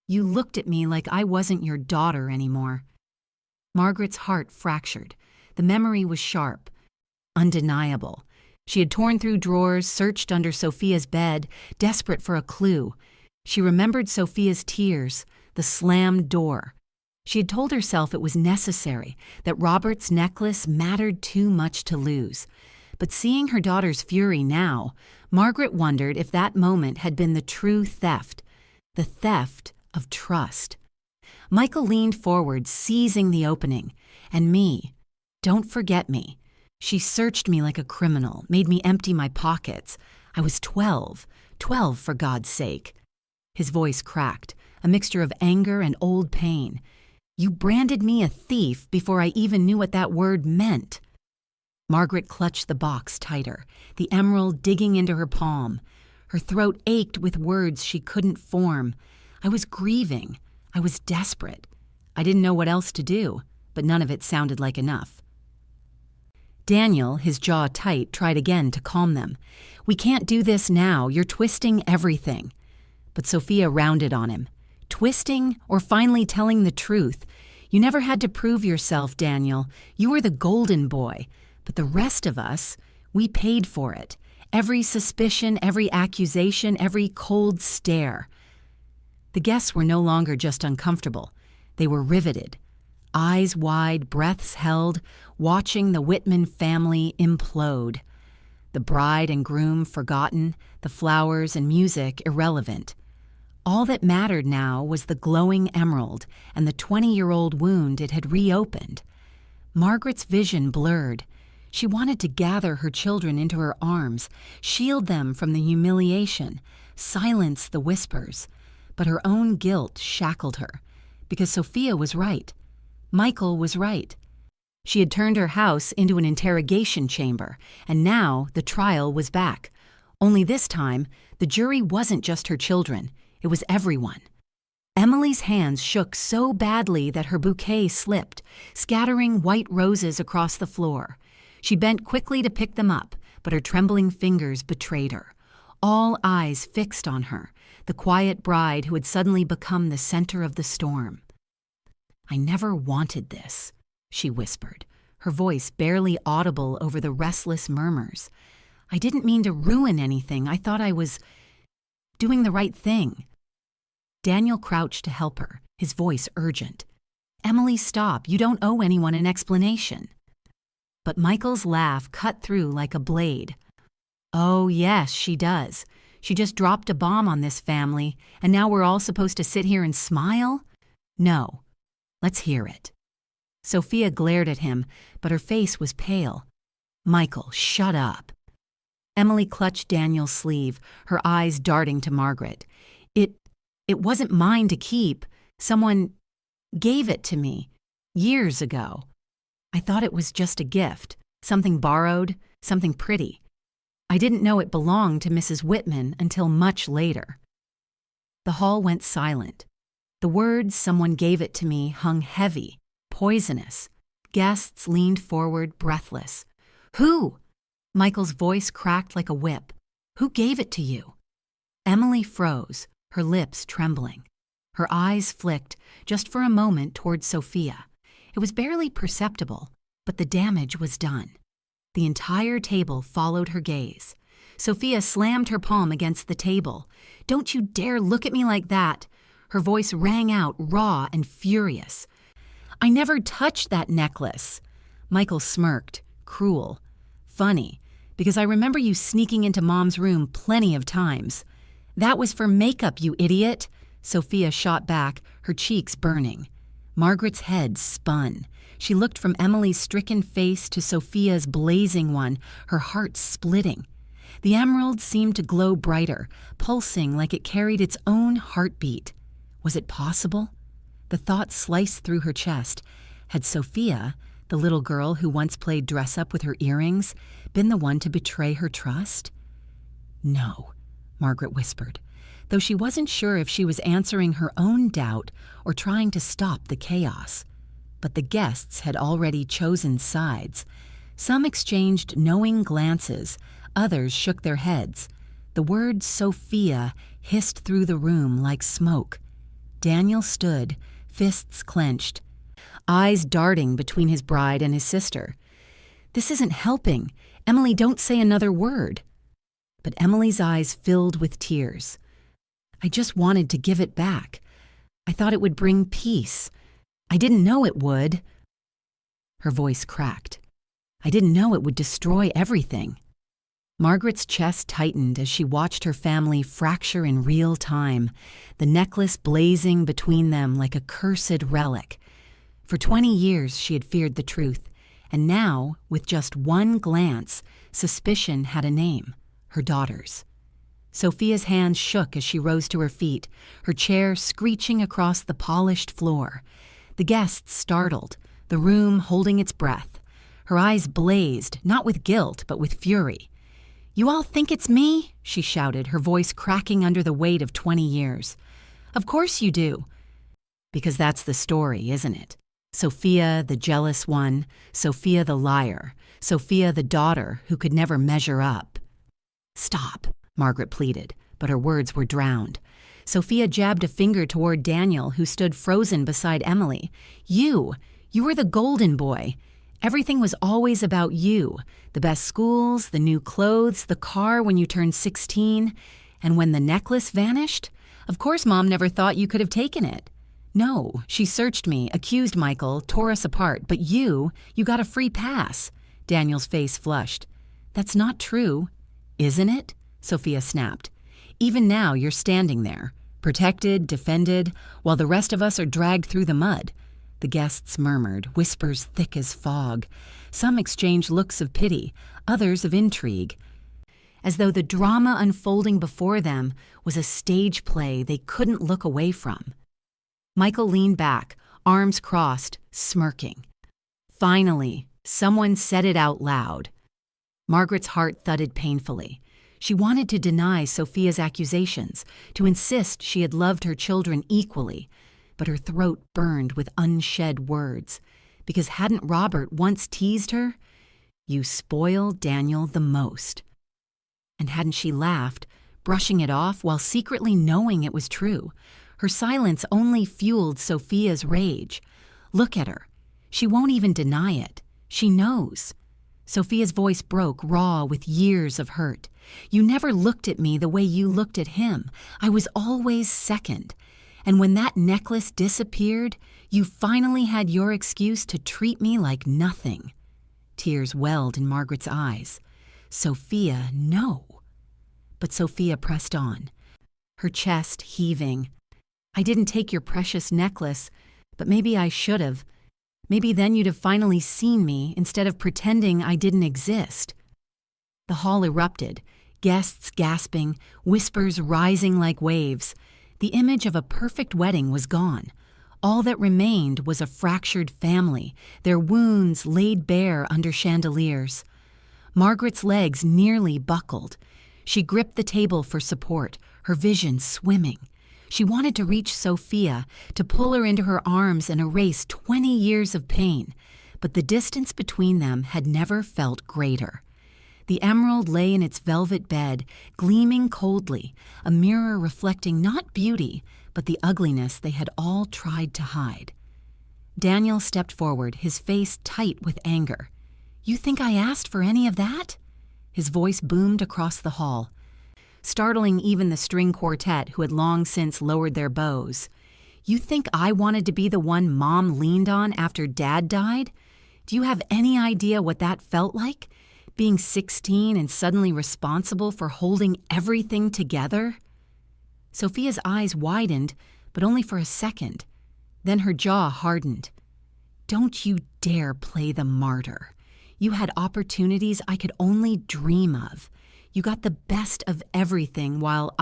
"You looked at me like I wasn't your daughter anymore." Margaret's heart fractured. The memory was sharp, undeniable. She had torn through drawers, searched under Sophia's bed, desperate for a clue. She remembered Sophia's tears, the slammed door. She had told herself it was necessary, that Robert's necklace mattered too much to lose. But seeing her daughter's fury now, Margaret wondered if that moment had been the true theft, the theft of trust. Michael leaned forward, seizing the opening. "And me. Don't forget me. She searched me like a criminal, made me empty my pockets. I was 12 for God's sake." His voice cracked, a mixture of anger and old pain. "You branded me a thief before I even knew what that word meant." Margaret clutched the box tighter, the emerald digging into her palm. Her throat ached with words she couldn't form. "I was grieving. I was desperate. I didn't know what else to do, but none of it sounded like enough." Daniel, his jaw tight, tried again to calm them. "We can't do this now. You're twisting everything." But Sophia rounded on him. "Twisting or finally telling the truth? You never had to prove yourself, Daniel. You were the golden boy. But the rest of us, we paid for it. Every suspicion, every accusation, every cold stare." The guests were no longer just uncomfortable. They were riveted. Eyes wide, breaths held, watching the Whitman family implode. The bride and groom forgotten, the flowers and music irrelevant. All that mattered now was the glowing emerald and the 20-year-old wound it had reopened. Margaret's vision blurred. She wanted to gather her children into her arms, shield them from the humiliation, silence the whispers. But her own guilt shackled her, because Sophia was right. Michael was right. She had turned her house into an interrogation chamber, and now the trial was back. Only this time, the jury wasn't just her children. It was everyone. Emily's hands shook so badly that her bouquet slipped, scattering white roses across the floor. She bent quickly to pick them up, but her trembling fingers betrayed her. All eyes fixed on her, the quiet bride who had suddenly become the center of the storm. "I never wanted this," she whispered, her voice barely audible over the restless murmurs. "I didn't mean to ruin anything. I thought I was doing the right thing." Daniel crouched to help her, his voice urgent. "Emily, stop. You don't owe anyone an explanation." But Michael's laugh cut through like a blade. "Oh, yes, she does. She just dropped a bomb on this family, and now we're all supposed to sit here and smile? No. Let's hear it." Sophia glared at him, but her face was pale. "Michael, shut up." Emily clutched Daniel's sleeve, her eyes darting to Margaret. It wasn't mine to keep. Someone gave it to me years ago. I thought it was just a gift, something borrowed, something pretty. I didn't know it belonged to Mrs. Whitman until much later." The hall went silent. The words "someone gave it to me" hung heavy, poisonous. Guests leaned forward, breathless. Who? Michael's voice cracked like a whip. Who gave it to you? Emily froze, her lips trembling. Her eyes flicked, just for a moment, toward Sophia. It was barely perceptible, but the damage was done. The entire table followed her gaze. Sophia slammed her palm against the table. "Don't you dare look at me like that!" Her voice rang out, raw and furious. "I never touched that necklace." Michael smirked, cruel. "Funny, because I remember you sneaking into Mom's room plenty of times." "That was for makeup, you idiot!" Sophia shot back, her cheeks burning. Margaret's head spun. She looked from Emily's stricken face to Sophia's blazing one, her heart splitting. The emerald seemed to glow brighter, pulsing like it carried its own heartbeat. Was it possible? The thought sliced through her chest. Had Sophia, the little girl who once played dress-up with her earrings, been the one to betray her trust? "No," Margaret whispered, though she wasn't sure if she was answering her own doubt or trying to stop the chaos. But the guests had already chosen sides. Some exchanged knowing glances, others shook their heads. The word Sophia hissed through the room like smoke. Daniel stood, fists clenched, eyes darting between his bride and his sister. "This isn't helping. Emily, don't say another word." But Emily's eyes filled with tears. "I just wanted to give it back. I thought it would bring peace. I didn't know it would." Her voice cracked. "I didn't know it would destroy everything." Margaret's chest tightened as she watched her family fracture in real time, the necklace blazing between them like a cursed relic. For 20 years she had feared the truth, and now, with just one glance, suspicion had a name: her daughter's. Sophia's hands shook as she rose to her feet, her chair screeching across the polished floor. The guests startled, the room holding its breath. Her eyes blazed, not with guilt, but with fury. "You all think it's me?" she shouted, her voice cracking under the weight of 20 years. "Of course you do." "Because that's the story, isn't it? Sophia, the jealous one, Sophia the liar, Sophia the daughter who could never measure up." "Stop," Margaret pleaded, but her words were drowned. Sophia jabbed a finger toward Daniel, who stood frozen beside Emily. You were the golden boy. Everything was always about you. The best schools, the new clothes, the car when you turned 16. And when the necklace vanished, of course Mom never thought you could have taken it. No, she searched me, accused Michael, tore us apart, but you got a free pass. Daniel's face flushed. "That's not true." "Isn't it?" Sophia snapped. "Even now you're standing there, protected, defended, while the rest of us are dragged through the mud." The guests murmured, whispers thick as fog. Some exchanged looks of pity, others of intrigue, as though the drama unfolding before them was a stage play they couldn't look away from. Michael leaned back, arms crossed, smirking. Finally, someone said it out loud. Margaret's heart thudded painfully. She wanted to deny Sophia's accusations, to insist she had loved her children equally, but her throat burned with unshed words, because hadn't Robert once teased her? "You spoil Daniel the most." And hadn't she laughed, brushing it off while secretly knowing it was true? Her silence only fueled Sophia's rage. Look at her. She won't even deny it. She knows. Sophia's voice broke, raw with years of hurt. "You never looked at me the way you looked at him. I was always second. And when that necklace disappeared, you finally had your excuse to treat me like nothing." Tears welled in Margaret's eyes. "Sophia, no." But Sophia pressed on, her chest heaving. "I didn't take your precious necklace, but maybe I should have. Maybe then you'd have finally seen me instead of pretending I didn't exist." The hall erupted, guests gasping, whispers rising like waves. The image of a perfect wedding was gone. All that remained was a fractured family, their wounds laid bare under chandeliers. Margaret's legs nearly buckled. She gripped the table for support, her vision swimming. She wanted to reach Sophia, to pull her into her arms and erase 20 years of pain, but the distance between them had never felt greater. The emerald lay in its velvet bed, gleaming coldly, a mirror reflecting not beauty, but the ugliness they had all tried to hide. Daniel stepped forward, his face tight with anger. "You think I asked for any of that?" His voice boomed across the hall, startling even the string quartet who had long since lowered their bows. "You think I wanted to be the one Mom leaned on after Dad died? Do you have any idea what that felt like? Being 16 and suddenly responsible for holding everything together?" Sophia's eyes widened, but only for a second. Then her jaw hardened. "Don't you dare play the martyr. You had opportunities I could only dream of. You got the best of everything while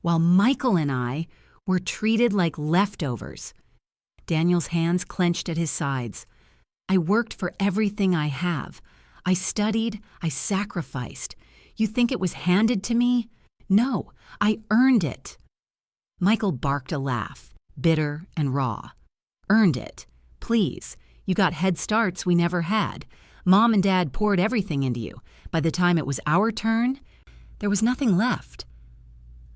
Michael and I were treated like leftovers." Daniel's hands clenched at his sides. "I worked for everything I have. I studied, I sacrificed. You think it was handed to me? No, I earned it." Michael barked a laugh, bitter and raw. "Earned it? Please. You got head starts we never had. Mom and Dad poured everything into you. By the time it was our turn, there was nothing left."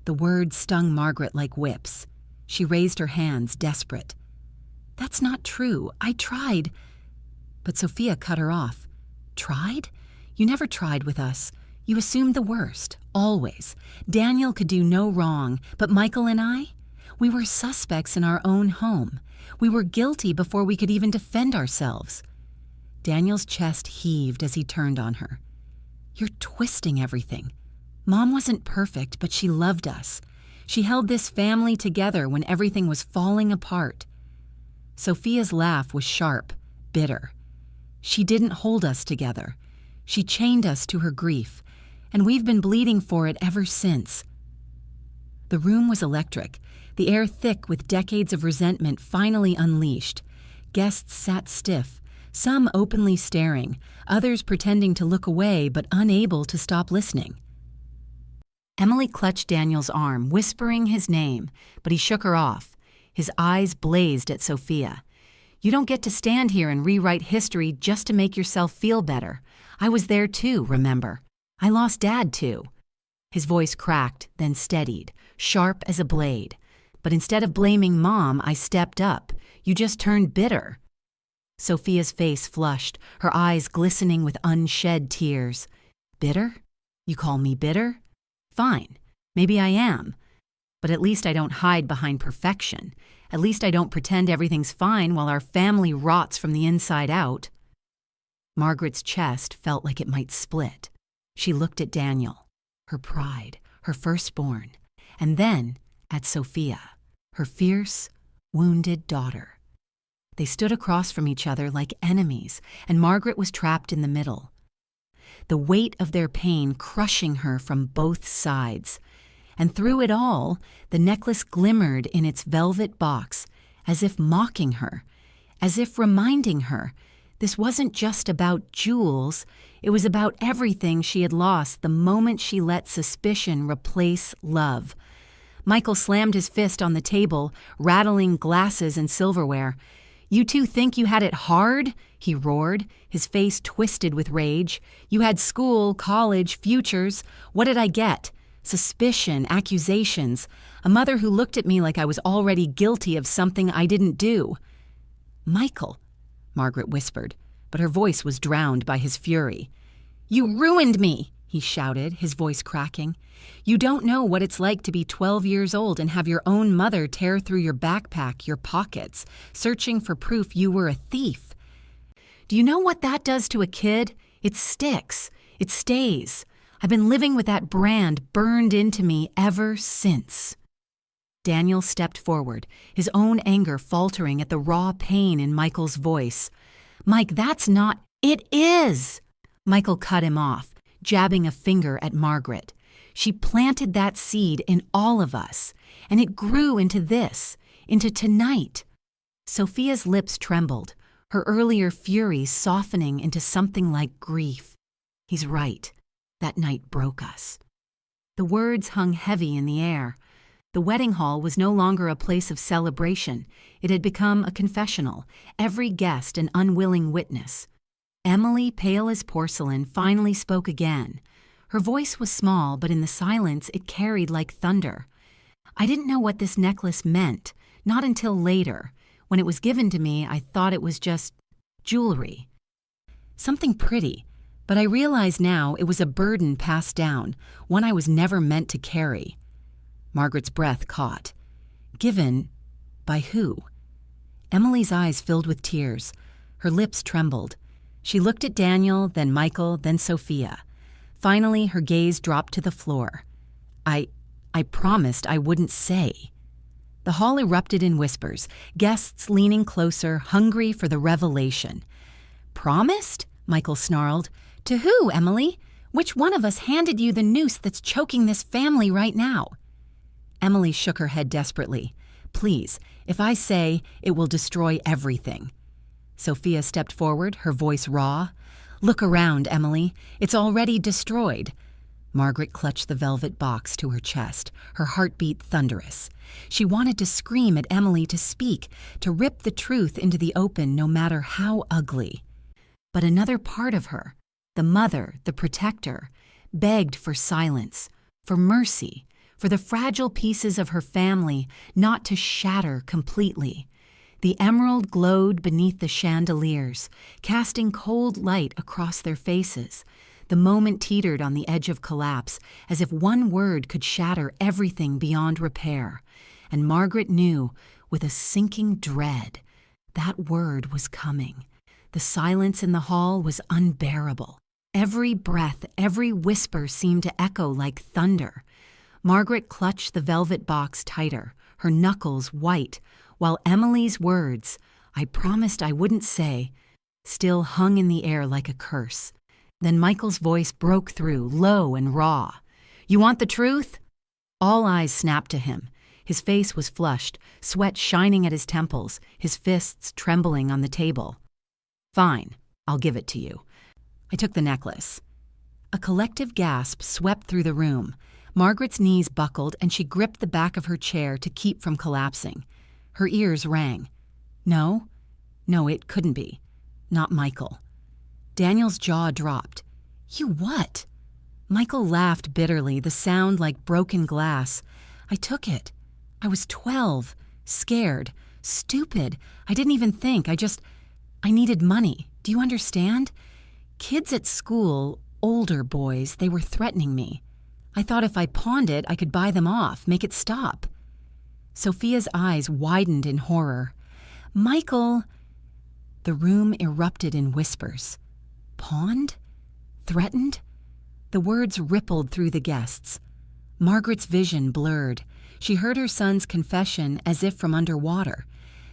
The words stung Margaret like whips. She raised her hands, desperate. "That's not true. I tried." But Sophia cut her off. "Tried? You never tried with us. You assumed the worst, always. Daniel could do no wrong, but Michael and I? We were suspects in our own home. We were guilty before we could even defend ourselves." Daniel's chest heaved as he turned on her. "You're twisting everything. Mom wasn't perfect, but she loved us. She held this family together when everything was falling apart." Sophia's laugh was sharp, bitter. "She didn't hold us together. She chained us to her grief, and we've been bleeding for it ever since." The room was electric, the air thick with decades of resentment finally unleashed. Guests sat stiff, some openly staring, others pretending to look away but unable to stop listening. Emily clutched Daniel's arm, whispering his name, but he shook her off. His eyes blazed at Sophia. "You don't get to stand here and rewrite history just to make yourself feel better. I was there too, remember? I lost Dad too." His voice cracked, then steadied, sharp as a blade. "But instead of blaming Mom, I stepped up. You just turned bitter." Sophia's face flushed, her eyes glistening with unshed tears. "Bitter? You call me bitter? Fine, maybe I am. But at least I don't hide behind perfection. At least I don't pretend everything's fine while our family rots from the inside out." Margaret's chest felt like it might split. She looked at Daniel, her pride, her firstborn, and then at Sophia, her fierce, wounded daughter. They stood across from each other like enemies, and Margaret was trapped in the middle. The weight of their pain crushing her from both sides. And through it all, the necklace glimmered in its velvet box, as if mocking her, as if reminding her this wasn't just about jewels, it was about everything she had lost the moment she let suspicion replace love. Michael slammed his fist on the table, rattling glasses and silverware. "You two think you had it hard?" he roared, his face twisted with rage. "You had school, college, futures. What did I get? Suspicion, accusations, a mother who looked at me like I was already guilty of something I didn't do." "Michael," Margaret whispered, but her voice was drowned by his fury. "You ruined me," he shouted, his voice cracking. "You don't know what it's like to be 12 years old and have your own mother tear through your backpack, your pockets, searching for proof you were a thief. Do you know what that does to a kid? It sticks. It stays. I've been living with that brand burned into me ever since." Daniel stepped forward, his own anger faltering at the raw pain in Michael's voice. "Mike, that's not—" "It is!" Michael cut him off, jabbing a finger at Margaret. "She planted that seed in all of us, and it grew into this, into tonight." Sophia's lips trembled, her earlier fury softening into something like grief. "He's right. That night broke us." The words hung heavy in the air. The wedding hall was no longer a place of celebration. It had become a confessional, every guest an unwilling witness. Emily, pale as porcelain, finally spoke again. Her voice was small, but in the silence it carried like thunder. I didn't know what this necklace meant, not until later. When it was given to me, I thought it was just jewelry. Something pretty, but I realize now it was a burden passed down, one I was never meant to carry. Margaret's breath caught. Given by who? Emily's eyes filled with tears. Her lips trembled. She looked at Daniel, then Michael, then Sophia. Finally, her gaze dropped to the floor. I promised I wouldn't say. The hall erupted in whispers, guests leaning closer, hungry for the revelation. Promised? Michael snarled. To who, Emily? Which one of us handed you the noose that's choking this family right now? Emily shook her head desperately. Please, if I say, it will destroy everything. Sophia stepped forward, her voice raw. Look around, Emily. It's already destroyed. Margaret clutched the velvet box to her chest, her heartbeat thunderous. She wanted to scream at Emily to speak, to rip the truth into the open no matter how ugly. But another part of her, the mother, the protector, begged for silence, for mercy, for the fragile pieces of her family not to shatter completely. The emerald glowed beneath the chandeliers, casting cold light across their faces. The moment teetered on the edge of collapse, as if one word could shatter everything beyond repair. And Margaret knew, with a sinking dread, that word was coming. The silence in the hall was unbearable. Every breath, every whisper seemed to echo like thunder. Margaret clutched the velvet box tighter, her knuckles white, while Emily's words, I promised I wouldn't say, still hung in the air like a curse. Then Michael's voice broke through, low and raw. You want the truth? All eyes snapped to him. His face was flushed, sweat shining at his temples, his fists trembling on the table. Fine, I'll give it to you. I took the necklace. A collective gasp swept through the room. Margaret's knees buckled and she gripped the back of her chair to keep from collapsing. Her ears rang. No, it couldn't be. Not Michael. Daniel's jaw dropped. You what? Michael laughed bitterly, the sound like broken glass. I took it. I was 12, scared, stupid. I didn't even think. I needed money. Do you understand? Kids at school, older boys, they were threatening me. I thought if I pawned it, I could buy them off, make it stop. Sophia's eyes widened in horror. Michael! The room erupted in whispers. Pawned? Threatened? The words rippled through the guests. Margaret's vision blurred. She heard her son's confession as if from underwater.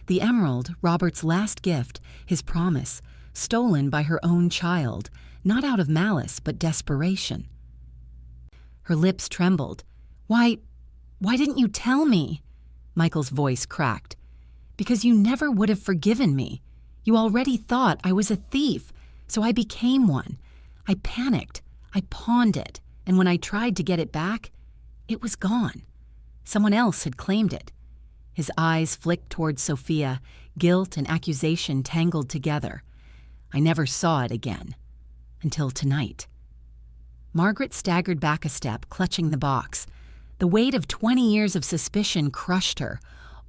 The emerald, Robert's last gift, his promise, stolen by her own child, not out of malice but desperation. Her lips trembled. Why didn't you tell me? Michael's voice cracked. Because you never would have forgiven me. You already thought I was a thief, so I became one. I panicked. I pawned it, and when I tried to get it back, it was gone. Someone else had claimed it. His eyes flicked toward Sophia, guilt and accusation tangled together. I never saw it again. Until tonight. Margaret staggered back a step, clutching the box. The weight of 20 years of suspicion crushed her.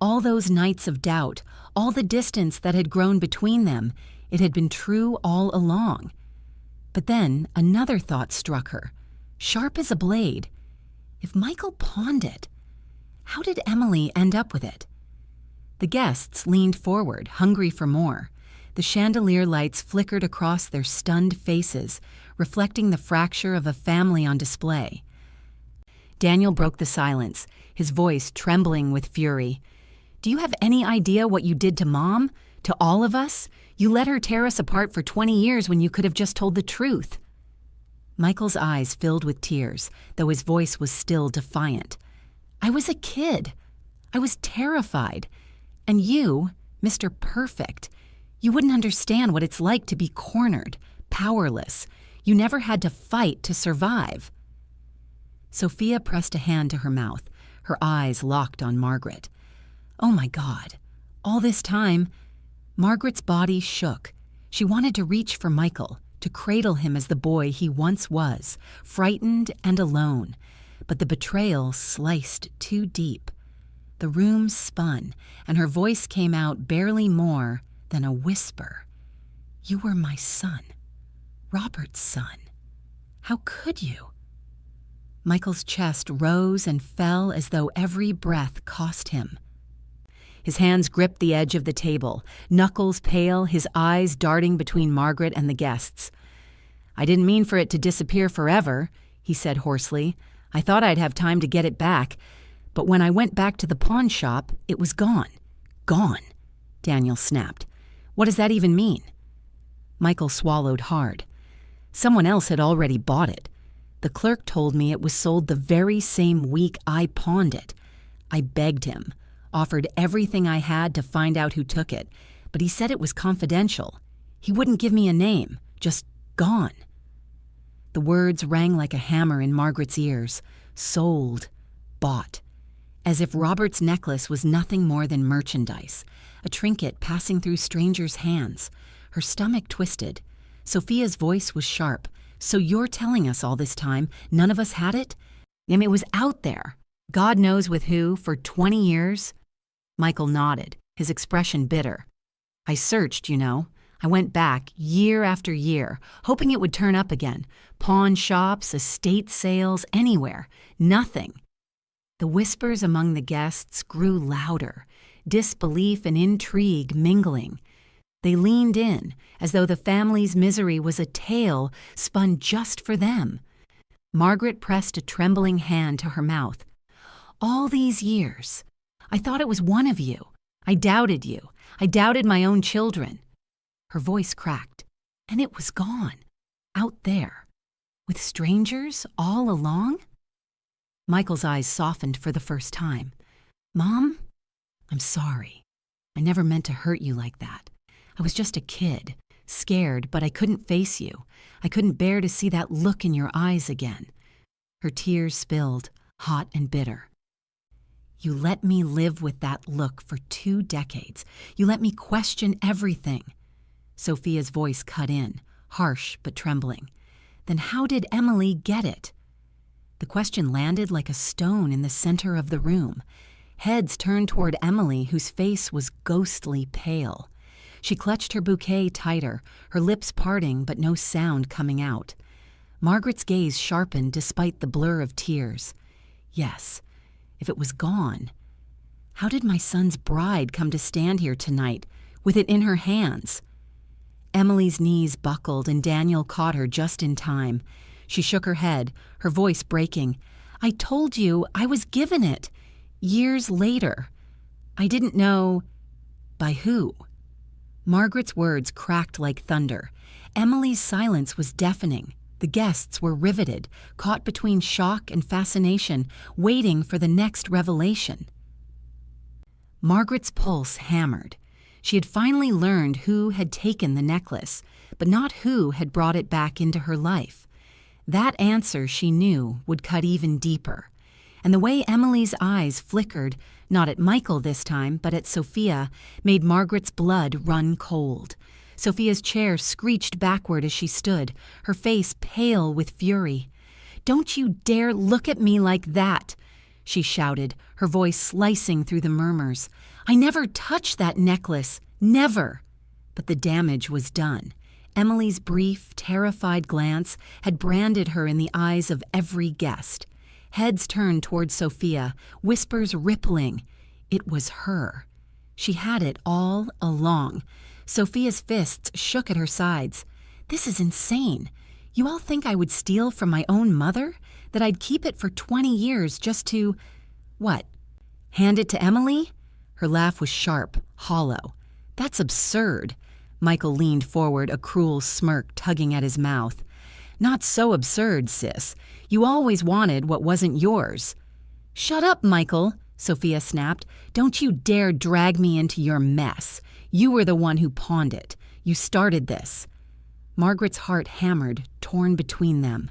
All those nights of doubt, all the distance that had grown between them, it had been true all along. But then another thought struck her, sharp as a blade. If Michael pawned it, how did Emily end up with it? The guests leaned forward, hungry for more. The chandelier lights flickered across their stunned faces, reflecting the fracture of a family on display. Daniel broke the silence, his voice trembling with fury. Do you have any idea what you did to Mom? To all of us? You let her tear us apart for 20 years when you could have just told the truth. Michael's eyes filled with tears, though his voice was still defiant. I was a kid. I was terrified. And you, Mr. Perfect, you wouldn't understand what it's like to be cornered, powerless. You never had to fight to survive. Sophia pressed a hand to her mouth. her eyes locked on Margaret. Oh my God. All this time, Margaret's body shook. She wanted to reach for Michael, to cradle him as the boy he once was, frightened and alone. But the betrayal sliced too deep. The room spun, and her voice came out barely more than a whisper. You were my son. Robert's son. How could you? Michael's chest rose and fell as though every breath cost him. His hands gripped the edge of the table, knuckles pale, his eyes darting between Margaret and the guests. I didn't mean for it to disappear forever, he said hoarsely. I thought I'd have time to get it back, but when I went back to the pawn shop, it was gone. Gone, Daniel snapped. What does that even mean? Michael swallowed hard. Someone else had already bought it. The clerk told me it was sold the very same week I pawned it. I begged him, offered everything I had to find out who took it, but he said it was confidential. He wouldn't give me a name, just gone. The words rang like a hammer in Margaret's ears. Sold, bought. As if Robert's necklace was nothing more than merchandise, a trinket passing through strangers' hands. Her stomach twisted. Sophia's voice was sharp. So you're telling us all this time none of us had it? It was out there. God knows with who, for 20 years? Michael nodded, his expression bitter. I searched, you know. I went back year after year, hoping it would turn up again. Pawn shops, estate sales, anywhere. Nothing. The whispers among the guests grew louder, disbelief and intrigue mingling. They leaned in, as though the family's misery was a tale spun just for them. Margaret pressed a trembling hand to her mouth. All these years, I thought it was one of you. I doubted you. I doubted my own children. Her voice cracked, and it was gone. Out there. With strangers all along? Michael's eyes softened for the first time. Mom, I'm sorry. I never meant to hurt you like that. I was just a kid, scared, but I couldn't face you. I couldn't bear to see that look in your eyes again. Her tears spilled, hot and bitter. You let me live with that look for 2 decades. You let me question everything. Sophia's voice cut in, harsh but trembling. Then how did Emily get it? The question landed like a stone in the center of the room. Heads turned toward Emily, whose face was ghostly pale. She clutched her bouquet tighter, her lips parting but no sound coming out. Margaret's gaze sharpened despite the blur of tears. Yes, if it was gone. How did my son's bride come to stand here tonight, with it in her hands? Emily's knees buckled and Daniel caught her just in time. She shook her head, her voice breaking. I told you I was given it. Years later. I didn't know... by who? Margaret's words cracked like thunder. Emily's silence was deafening. The guests were riveted, caught between shock and fascination, waiting for the next revelation. Margaret's pulse hammered. She had finally learned who had taken the necklace, but not who had brought it back into her life. That answer, she knew, would cut even deeper. And the way Emily's eyes flickered, not at Michael this time, but at Sophia, made Margaret's blood run cold. Sophia's chair screeched backward as she stood, her face pale with fury. Don't you dare look at me like that, she shouted, her voice slicing through the murmurs. I never touched that necklace, never. But the damage was done. Emily's brief, terrified glance had branded her in the eyes of every guest. Heads turned toward Sophia, whispers rippling. It was her. She had it all along. Sophia's fists shook at her sides. This is insane. You all think I would steal from my own mother? That I'd keep it for 20 years just to... what? Hand it to Emily? Her laugh was sharp, hollow. That's absurd. Michael leaned forward, a cruel smirk tugging at his mouth. Not so absurd, sis. You always wanted what wasn't yours. Shut up, Michael, Sophia snapped. Don't you dare drag me into your mess. You were the one who pawned it. You started this. Margaret's heart hammered, torn between them.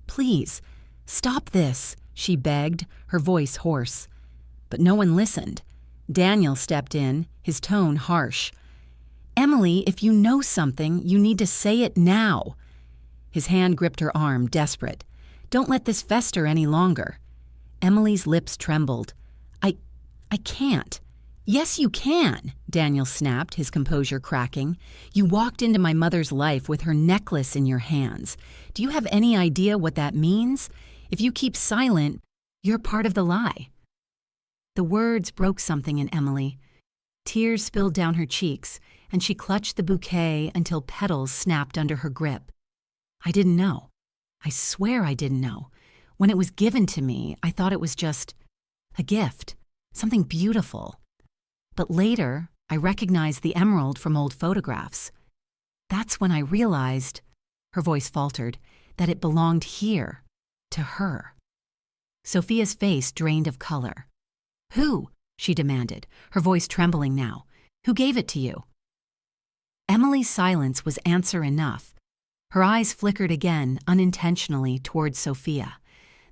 Please, stop this, she begged, her voice hoarse. But no one listened. Daniel stepped in, his tone harsh. "Emily, if you know something, you need to say it now." His hand gripped her arm, desperate. "Don't let this fester any longer." Emily's lips trembled. I can't." "Yes, you can," Daniel snapped, his composure cracking. "You walked into my mother's life with her necklace in your hands. Do you have any idea what that means? If you keep silent, you're part of the lie." The words broke something in Emily. Tears spilled down her cheeks, and she clutched the bouquet until petals snapped under her grip. "I didn't know. I swear I didn't know. When it was given to me, I thought it was just a gift, something beautiful. But later, I recognized the emerald from old photographs. That's when I realized," her voice faltered, "that it belonged here, to her." Sophia's face drained of color. "Who?" she demanded, her voice trembling now. "Who gave it to you?" Emily's silence was answer enough. Her eyes flickered again, unintentionally, towards Sophia.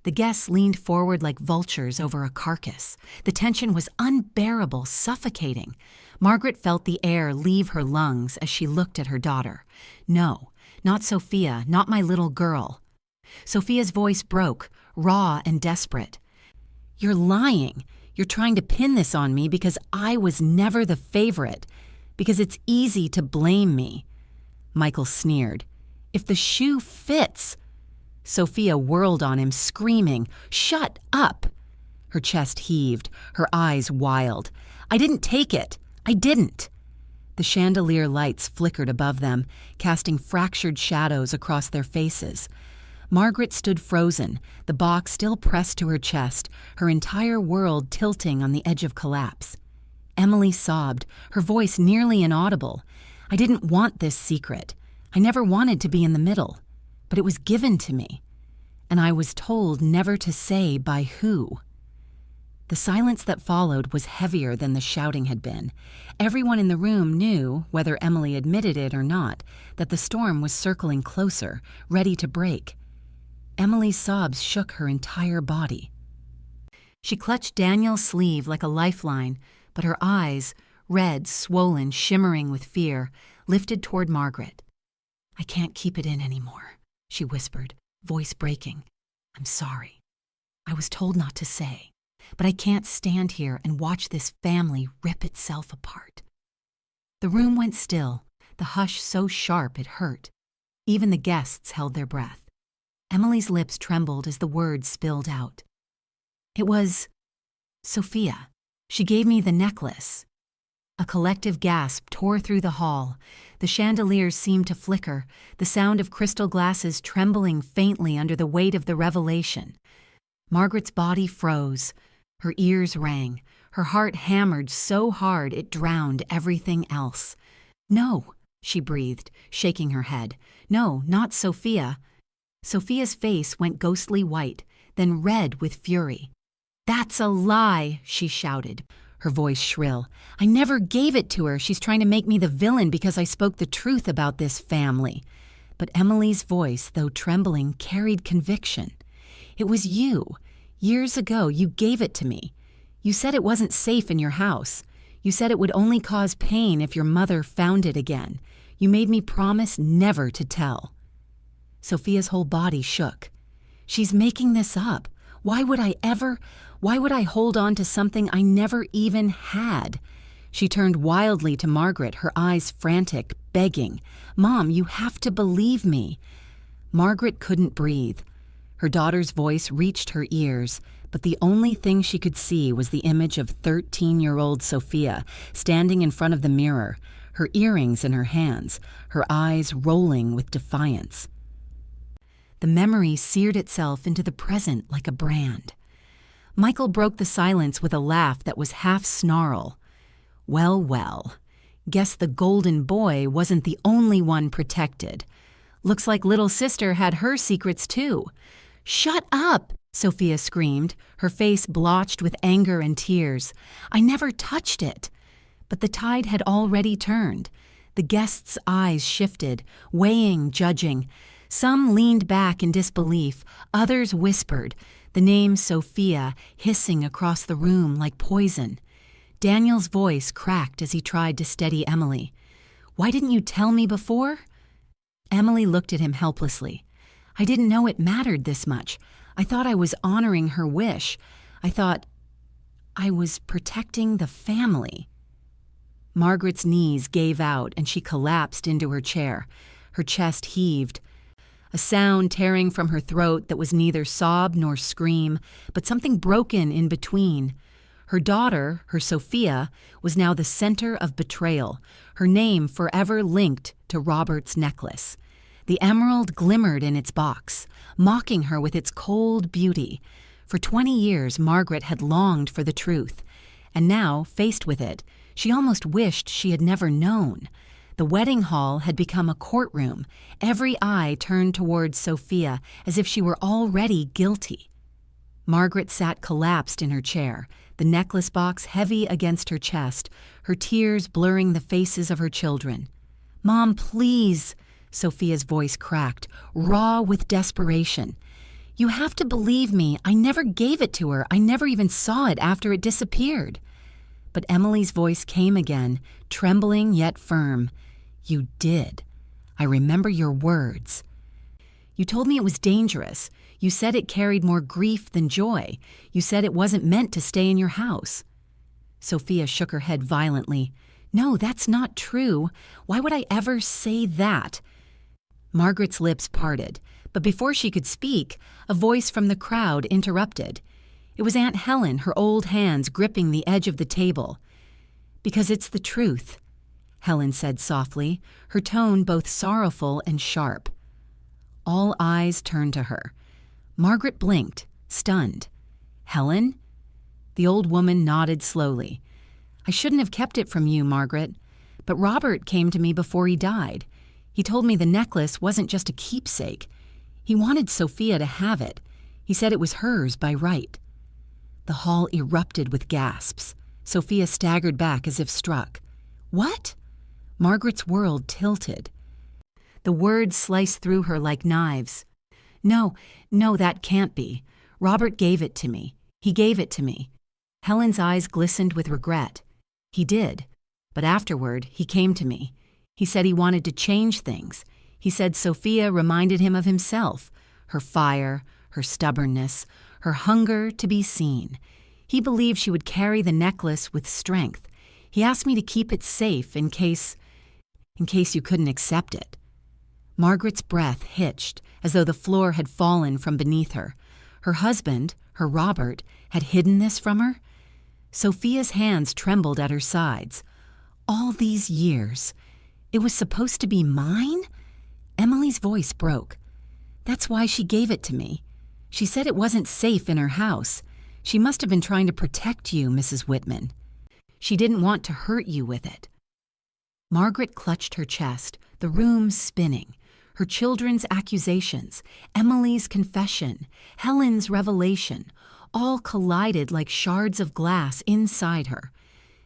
The guests leaned forward like vultures over a carcass. The tension was unbearable, suffocating. Margaret felt the air leave her lungs as she looked at her daughter. "No, not Sophia, not my little girl." Sophia's voice broke, raw and desperate. "You're lying. You're trying to pin this on me because I was never the favorite, because it's easy to blame me." Michael sneered. "If the shoe fits—" Sophia whirled on him, screaming, "Shut up!" Her chest heaved, her eyes wild. "I didn't take it. I didn't." The chandelier lights flickered above them, casting fractured shadows across their faces. Margaret stood frozen, the box still pressed to her chest, her entire world tilting on the edge of collapse. Emily sobbed, her voice nearly inaudible. "I didn't want this secret. I never wanted to be in the middle. But it was given to me. And I was told never to say by who." The silence that followed was heavier than the shouting had been. Everyone in the room knew, whether Emily admitted it or not, that the storm was circling closer, ready to break. Emily's sobs shook her entire body. She clutched Daniel's sleeve like a lifeline, but her eyes, red, swollen, shimmering with fear, lifted toward Margaret. "I can't keep it in anymore," she whispered, voice breaking. "I'm sorry. I was told not to say, but I can't stand here and watch this family rip itself apart." The room went still, the hush so sharp it hurt. Even the guests held their breath. Emily's lips trembled as the words spilled out. "It was Sophia. She gave me the necklace." A collective gasp tore through the hall. The chandeliers seemed to flicker, the sound of crystal glasses trembling faintly under the weight of the revelation. Margaret's body froze. Her ears rang. Her heart hammered so hard it drowned everything else. "No," she breathed, shaking her head. "No, not Sophia." Sophia's face went ghostly white, then red with fury. "That's a lie," she shouted, her voice shrill. "I never gave it to her. She's trying to make me the villain because I spoke the truth about this family." But Emily's voice, though trembling, carried conviction. "It was you. Years ago, you gave it to me. You said it wasn't safe in your house. You said it would only cause pain if your mother found it again. You made me promise never to tell." Sophia's whole body shook. "She's making this up. Why would I hold on to something I never even had?" She turned wildly to Margaret, her eyes frantic, begging, "Mom, you have to believe me." Margaret couldn't breathe. Her daughter's voice reached her ears, but the only thing she could see was the image of 13-year-old Sophia standing in front of the mirror, her earrings in her hands, her eyes rolling with defiance. The memory seared itself into the present like a brand. Michael broke the silence with a laugh that was half snarl. "Well, well, guess the golden boy wasn't the only one protected. Looks like little sister had her secrets too." "Shut up!" Sophia screamed, her face blotched with anger and tears. "I never touched it." But the tide had already turned. The guests' eyes shifted, weighing, judging. Some leaned back in disbelief, others whispered. the name Sophia hissing across the room like poison. Daniel's voice cracked as he tried to steady Emily. "Why didn't you tell me before?" Emily looked at him helplessly. "I didn't know it mattered this much. I thought I was honoring her wish. I thought I was protecting the family." Margaret's knees gave out and she collapsed into her chair. Her chest heaved, a sound tearing from her throat that was neither sob nor scream, but something broken in between. Her daughter, her Sophia, was now the center of betrayal, her name forever linked to Robert's necklace. The emerald glimmered in its box, mocking her with its cold beauty. For 20 years, Margaret had longed for the truth, and now, faced with it, she almost wished she had never known. The wedding hall had become a courtroom, every eye turned towards Sophia as if she were already guilty. Margaret sat collapsed in her chair, the necklace box heavy against her chest, her tears blurring the faces of her children. "Mom, please," Sophia's voice cracked, raw with desperation. "You have to believe me. I never gave it to her. I never even saw it after it disappeared." But Emily's voice came again, trembling yet firm. "You did. I remember your words. You told me it was dangerous. You said it carried more grief than joy. You said it wasn't meant to stay in your house." Sophia shook her head violently. "No, that's not true. Why would I ever say that?" Margaret's lips parted, but before she could speak, a voice from the crowd interrupted. It was Aunt Helen, her old hands gripping the edge of the table. "Because it's the truth," Helen said softly, her tone both sorrowful and sharp. All eyes turned to her. Margaret blinked, stunned. "Helen?" The old woman nodded slowly. "I shouldn't have kept it from you, Margaret. But Robert came to me before he died. He told me the necklace wasn't just a keepsake. He wanted Sophia to have it. He said it was hers by right." The hall erupted with gasps. Sophia staggered back as if struck. "What?" Margaret's world tilted. The words sliced through her like knives. No, that can't be. Robert gave it to me. He gave it to me." Helen's eyes glistened with regret. "He did. But afterward, he came to me. He said he wanted to change things. He said Sophia reminded him of himself, her fire, her stubbornness, her hunger to be seen. He believed she would carry the necklace with strength. He asked me to keep it safe in case you couldn't accept it." Margaret's breath hitched, as though the floor had fallen from beneath her. Her husband, her Robert, had hidden this from her? Sophia's hands trembled at her sides. All these years. It was supposed to be mine? Emily's voice broke. "That's why she gave it to me. She said it wasn't safe in her house. She must have been trying to protect you, Mrs. Whitman. She didn't want to hurt you with it." Margaret clutched her chest, the room spinning. Her children's accusations, Emily's confession, Helen's revelation, all collided like shards of glass inside her.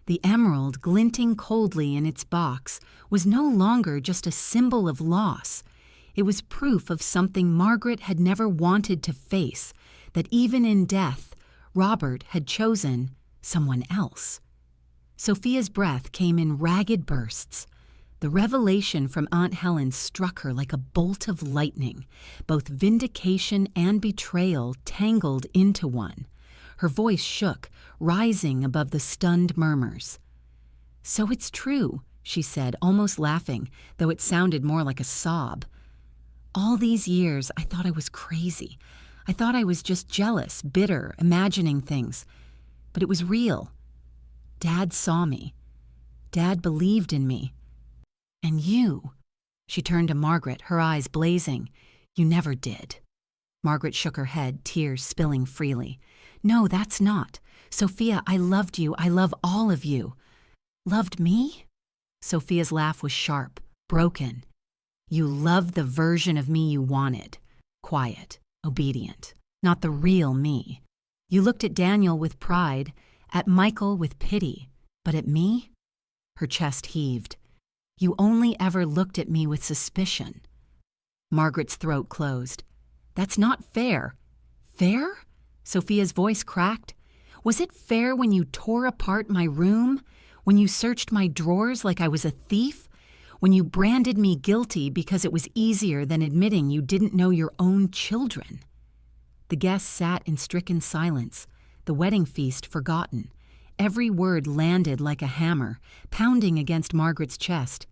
The emerald, glinting coldly in its box, was no longer just a symbol of loss. It was proof of something Margaret had never wanted to face, that even in death, Robert had chosen someone else. Sophia's breath came in ragged bursts. The revelation from Aunt Helen struck her like a bolt of lightning. Both vindication and betrayal tangled into one. Her voice shook, rising above the stunned murmurs. "So it's true," she said, almost laughing, though it sounded more like a sob. "All these years, I thought I was crazy. I thought I was just jealous, bitter, imagining things. But it was real. Dad saw me. Dad believed in me. And you," she turned to Margaret, her eyes blazing, "you never did." Margaret shook her head, tears spilling freely. "No, that's not. Sophia, I loved you. I love all of you." "Loved me?" Sophia's laugh was sharp, broken. "You loved the version of me you wanted. Quiet, obedient, not the real me. You looked at Daniel with pride, at Michael with pity, but at me?" Her chest heaved. "You only ever looked at me with suspicion." Margaret's throat closed. "That's not fair." "Fair?" Sophia's voice cracked. Was it fair when you tore apart my room? When you searched my drawers like I was a thief? When you branded me guilty because it was easier than admitting you didn't know your own children? The guests sat in stricken silence, the wedding feast forgotten. Every word landed like a hammer, pounding against Margaret's chest.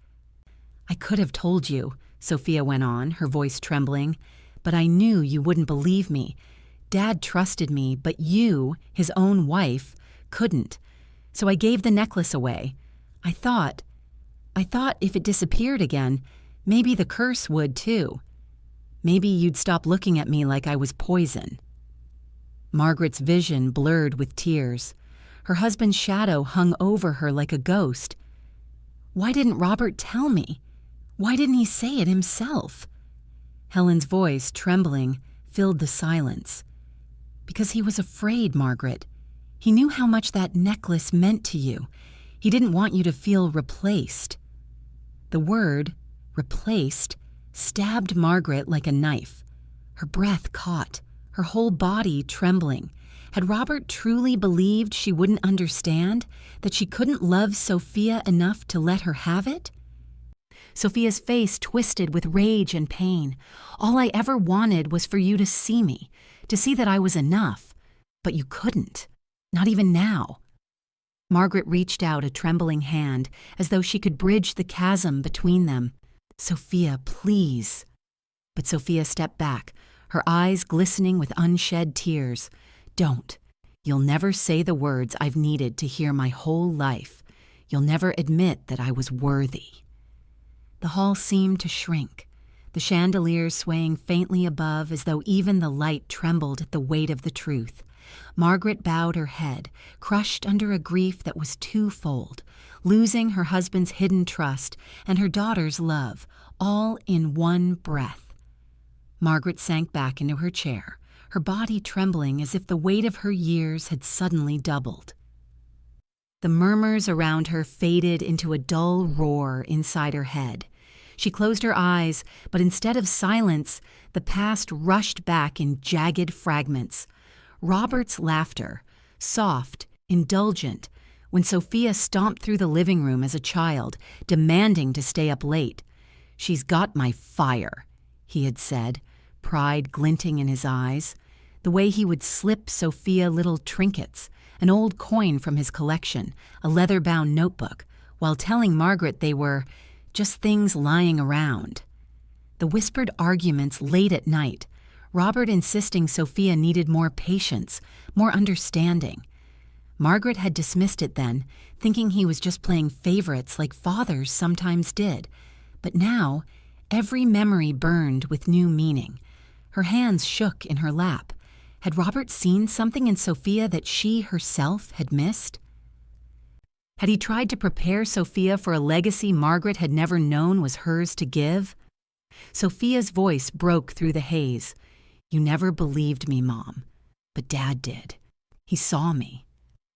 I could have told you, Sophia went on, her voice trembling, but I knew you wouldn't believe me. Dad trusted me, but you, his own wife, couldn't. So I gave the necklace away. I thought if it disappeared again, maybe the curse would too. Maybe you'd stop looking at me like I was poison. Margaret's vision blurred with tears. Her husband's shadow hung over her like a ghost. Why didn't Robert tell me? Why didn't he say it himself? Helen's voice, trembling, filled the silence. Because he was afraid, Margaret. He knew how much that necklace meant to you. He didn't want you to feel replaced. The word, replaced, stabbed Margaret like a knife. Her breath caught, her whole body trembling. Had Robert truly believed she wouldn't understand, that she couldn't love Sophia enough to let her have it? Sophia's face twisted with rage and pain. All I ever wanted was for you to see me, to see that I was enough. But you couldn't. Not even now. Margaret reached out a trembling hand, as though she could bridge the chasm between them. Sophia, please. But Sophia stepped back, her eyes glistening with unshed tears. Don't. You'll never say the words I've needed to hear my whole life. You'll never admit that I was worthy. The hall seemed to shrink, the chandeliers swaying faintly above as though even the light trembled at the weight of the truth. Margaret bowed her head, crushed under a grief that was twofold, losing her husband's hidden trust and her daughter's love, all in one breath. Margaret sank back into her chair, her body trembling as if the weight of her years had suddenly doubled. The murmurs around her faded into a dull roar inside her head. She closed her eyes, but instead of silence, the past rushed back in jagged fragments. Robert's laughter, soft, indulgent, when Sophia stomped through the living room as a child, demanding to stay up late. "She's got my fire," he had said, pride glinting in his eyes. The way he would slip Sophia little trinkets, an old coin from his collection, a leather-bound notebook, while telling Margaret they were just things lying around. The whispered arguments late at night, Robert insisting Sophia needed more patience, more understanding. Margaret had dismissed it then, thinking he was just playing favorites like fathers sometimes did. But now, every memory burned with new meaning. Her hands shook in her lap. Had Robert seen something in Sophia that she herself had missed? Had he tried to prepare Sophia for a legacy Margaret had never known was hers to give? Sophia's voice broke through the haze. "You never believed me, Mom. But Dad did. He saw me.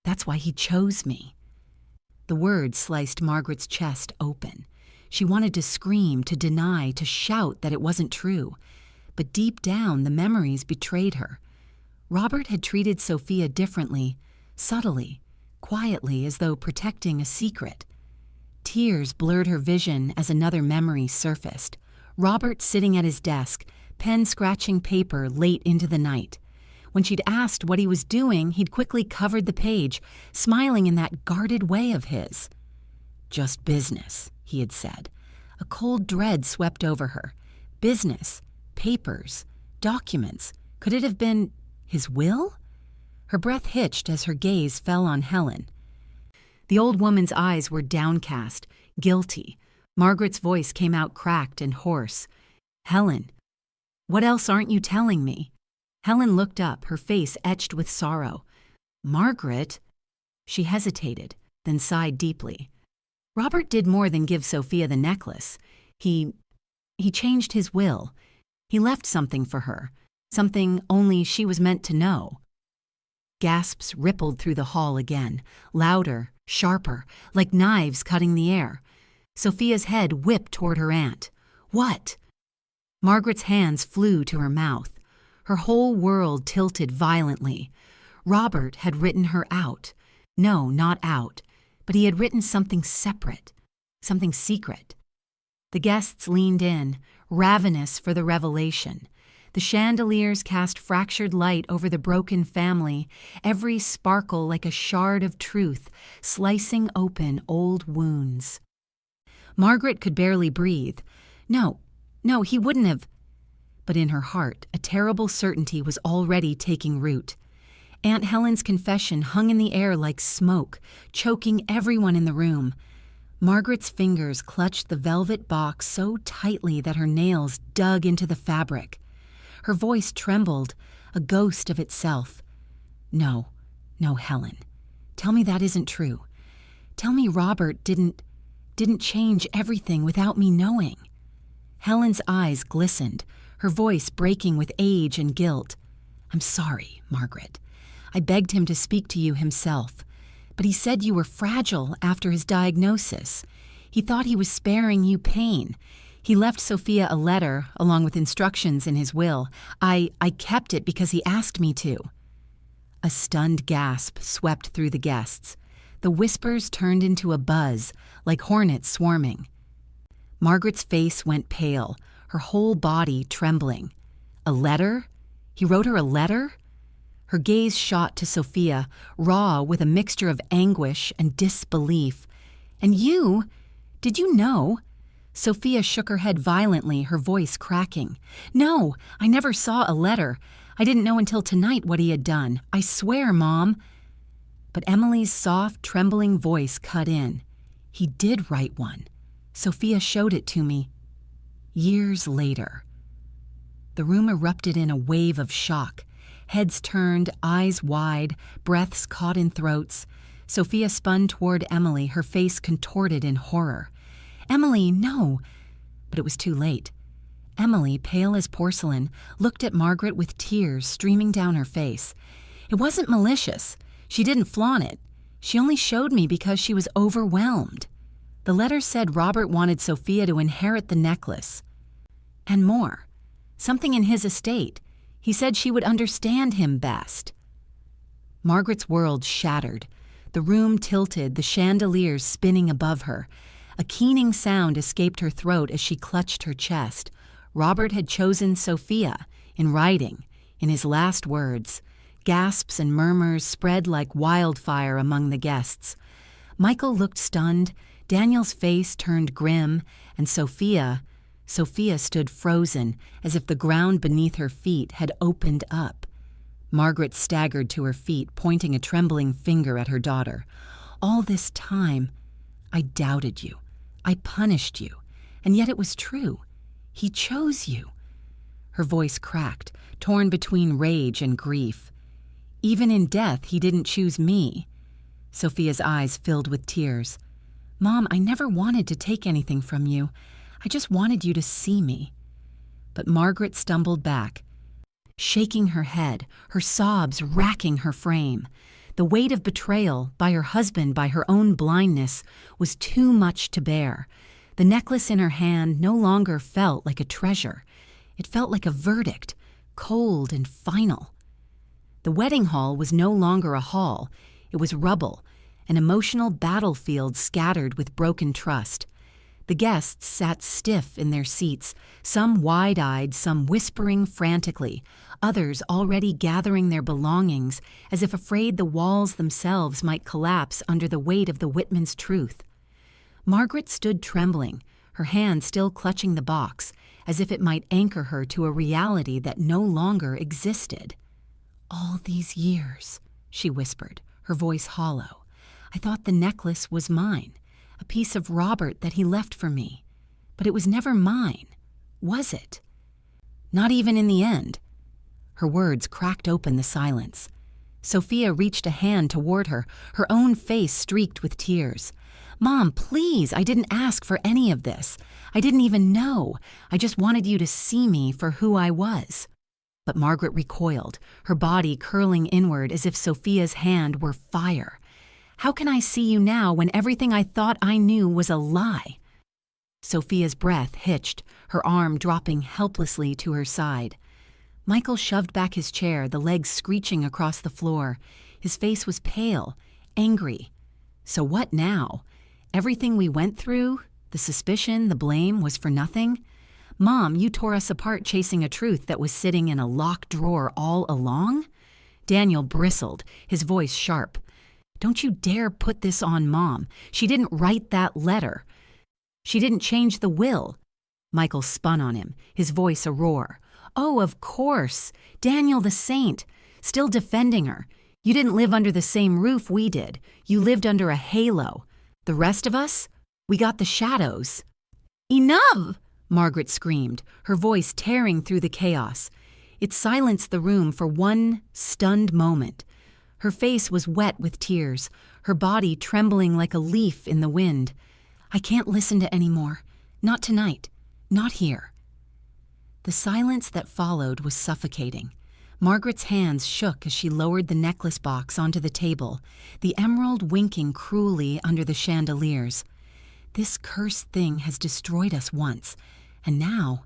That's why he chose me." The words sliced Margaret's chest open. She wanted to scream, to deny, to shout that it wasn't true. But deep down, the memories betrayed her. Robert had treated Sophia differently, subtly, quietly, as though protecting a secret. Tears blurred her vision as another memory surfaced. Robert sitting at his desk, pen scratching paper late into the night. When she'd asked what he was doing, he'd quickly covered the page, smiling in that guarded way of his. "Just business," he had said. A cold dread swept over her. Business, papers, documents. Could it have been his will? Her breath hitched as her gaze fell on Helen. The old woman's eyes were downcast, guilty. Margaret's voice came out cracked and hoarse. "Helen, what else aren't you telling me?" Helen looked up, her face etched with sorrow. "Margaret?" She hesitated, then sighed deeply. "Robert did more than give Sophia the necklace. He changed his will. He left something for her, something only she was meant to know." Gasps rippled through the hall again, louder, sharper, like knives cutting the air. Sophia's head whipped toward her aunt. "What?" Margaret's hands flew to her mouth. Her whole world tilted violently. Robert had written her out. No, not out, but he had written something separate, something secret. The guests leaned in, ravenous for the revelation. The chandeliers cast fractured light over the broken family, every sparkle like a shard of truth, slicing open old wounds. Margaret could barely breathe. No, he wouldn't have. But in her heart, a terrible certainty was already taking root. Aunt Helen's confession hung in the air like smoke, choking everyone in the room. Margaret's fingers clutched the velvet box so tightly that her nails dug into the fabric. Her voice trembled, a ghost of itself. No, Helen. Tell me that isn't true. Tell me Robert didn't change everything without me knowing. Helen's eyes glistened, her voice breaking with age and guilt. I'm sorry, Margaret. I begged him to speak to you himself, but he said you were fragile after his diagnosis. He thought he was sparing you pain. He left Sophia a letter, along with instructions in his will. I kept it because he asked me to. A stunned gasp swept through the guests. The whispers turned into a buzz, like hornets swarming. Margaret's face went pale, her whole body trembling. A letter? He wrote her a letter? Her gaze shot to Sophia, raw with a mixture of anguish and disbelief. And you? Did you know? Sophia shook her head violently, her voice cracking. No, I never saw a letter. I didn't know until tonight what he had done. I swear, Mom. But Emily's soft, trembling voice cut in. He did write one. Sophia showed it to me. Years later. The room erupted in a wave of shock. Heads turned, eyes wide, breaths caught in throats. Sophia spun toward Emily, her face contorted in horror. Emily, no! But it was too late. Emily, pale as porcelain, looked at Margaret with tears streaming down her face. It wasn't malicious. She didn't flaunt it. She only showed me because she was overwhelmed. The letter said Robert wanted Sophia to inherit the necklace. And more. Something in his estate. He said she would understand him best. Margaret's world shattered. The room tilted, the chandeliers spinning above her. A keening sound escaped her throat as she clutched her chest. Robert had chosen Sophia, in writing, in his last words. Gasps and murmurs spread like wildfire among the guests. Michael looked stunned, Daniel's face turned grim, and Sophia stood frozen, as if the ground beneath her feet had opened up. Margaret staggered to her feet, pointing a trembling finger at her daughter. All this time, I doubted you. I punished you. And yet it was true. He chose you. Her voice cracked, torn between rage and grief. Even in death, he didn't choose me. Sophia's eyes filled with tears. Mom, I never wanted to take anything from you. I just wanted you to see me. But Margaret stumbled back, shaking her head, her sobs racking her frame. The weight of betrayal, by her husband, by her own blindness, was too much to bear. The necklace in her hand no longer felt like a treasure. It felt like a verdict, cold and final. The wedding hall was no longer a hall. It was rubble, an emotional battlefield scattered with broken trust. The guests sat stiff in their seats, some wide-eyed, some whispering frantically, others already gathering their belongings as if afraid the walls themselves might collapse under the weight of the Whitmans' truth. Margaret stood trembling, her hand still clutching the box, as if it might anchor her to a reality that no longer existed. All these years, she whispered, her voice hollow. I thought the necklace was mine. A piece of Robert that he left for me. But it was never mine, was it? Not even in the end. Her words cracked open the silence. Sophia reached a hand toward her, her own face streaked with tears. Mom, please, I didn't ask for any of this. I didn't even know. I just wanted you to see me for who I was. But Margaret recoiled, her body curling inward as if Sophia's hand were fire. How can I see you now when everything I thought I knew was a lie? Sophia's breath hitched, her arm dropping helplessly to her side. Michael shoved back his chair, the legs screeching across the floor. His face was pale, angry. So what now? Everything we went through, the suspicion, the blame, was for nothing? Mom, you tore us apart chasing a truth that was sitting in a locked drawer all along? Daniel bristled, his voice sharp. Don't you dare put this on Mom. She didn't write that letter. She didn't change the will. Michael spun on him, his voice a roar. Oh, of course. Daniel the saint, still defending her. You didn't live under the same roof we did. You lived under a halo. The rest of us? We got the shadows. Enough! Margaret screamed, her voice tearing through the chaos. It silenced the room for one stunned moment. Her face was wet with tears, her body trembling like a leaf in the wind. I can't listen to any more. Not tonight. Not here. The silence that followed was suffocating. Margaret's hands shook as she lowered the necklace box onto the table, the emerald winking cruelly under the chandeliers. This cursed thing has destroyed us once, and now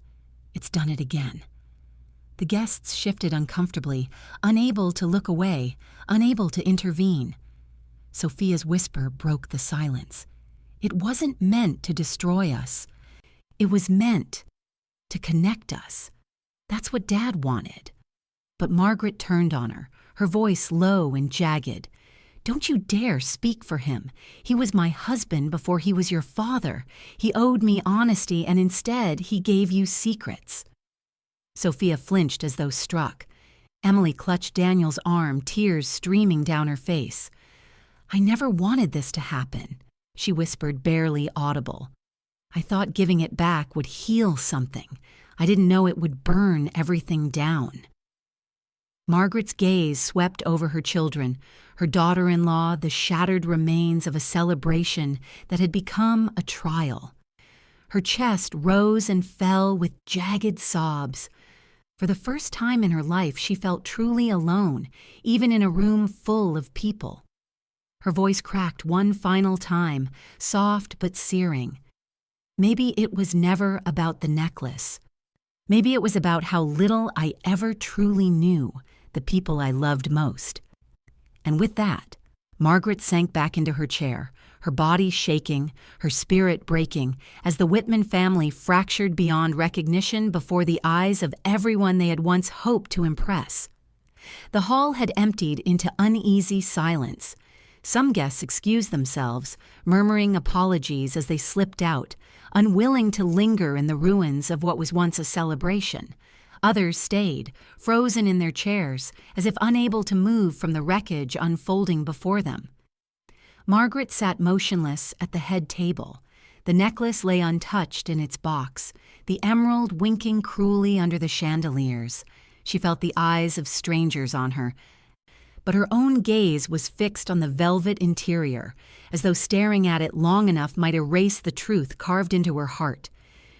it's done it again. The guests shifted uncomfortably, unable to look away, unable to intervene. Sophia's whisper broke the silence. It wasn't meant to destroy us. It was meant to connect us. That's what Dad wanted. But Margaret turned on her, her voice low and jagged. Don't you dare speak for him. He was my husband before he was your father. He owed me honesty, and instead he gave you secrets. Sophia flinched as though struck. Emily clutched Daniel's arm, tears streaming down her face. I never wanted this to happen, she whispered, barely audible. I thought giving it back would heal something. I didn't know it would burn everything down. Margaret's gaze swept over her children, her daughter-in-law, the shattered remains of a celebration that had become a trial. Her chest rose and fell with jagged sobs. For the first time in her life, she felt truly alone, even in a room full of people. Her voice cracked one final time, soft but searing. Maybe it was never about the necklace. Maybe it was about how little I ever truly knew the people I loved most. And with that, Margaret sank back into her chair, her body shaking, her spirit breaking, as the Whitman family fractured beyond recognition before the eyes of everyone they had once hoped to impress. The hall had emptied into uneasy silence. Some guests excused themselves, murmuring apologies as they slipped out, unwilling to linger in the ruins of what was once a celebration. Others stayed, frozen in their chairs, as if unable to move from the wreckage unfolding before them. Margaret sat motionless at the head table. The necklace lay untouched in its box, the emerald winking cruelly under the chandeliers. She felt the eyes of strangers on her, but her own gaze was fixed on the velvet interior, as though staring at it long enough might erase the truth carved into her heart.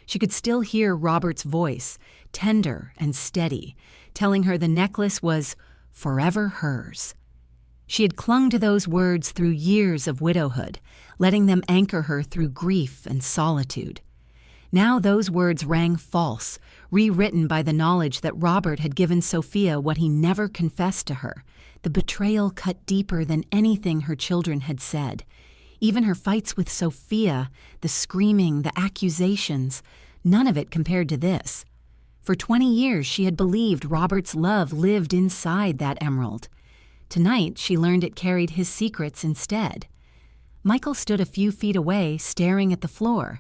She could still hear Robert's voice, tender and steady, telling her the necklace was forever hers. She had clung to those words through years of widowhood, letting them anchor her through grief and solitude. Now those words rang false, rewritten by the knowledge that Robert had given Sophia what he never confessed to her. The betrayal cut deeper than anything her children had said. Even her fights with Sophia, the screaming, the accusations, none of it compared to this. For 20 years she had believed Robert's love lived inside that emerald. Tonight she learned it carried his secrets instead. Michael stood a few feet away, staring at the floor.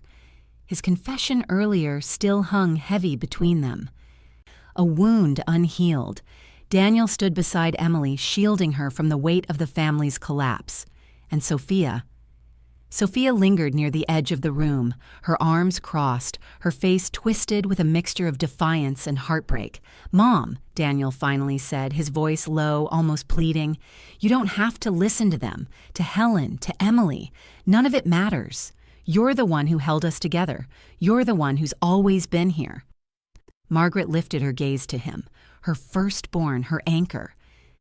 His confession earlier still hung heavy between them. A wound unhealed. Daniel stood beside Emily, shielding her from the weight of the family's collapse. And Sophia lingered near the edge of the room, her arms crossed, her face twisted with a mixture of defiance and heartbreak. "Mom," Daniel finally said, his voice low, almost pleading, "you don't have to listen to them, to Helen, to Emily. None of it matters. You're the one who held us together. You're the one who's always been here." Margaret lifted her gaze to him, her firstborn, her anchor.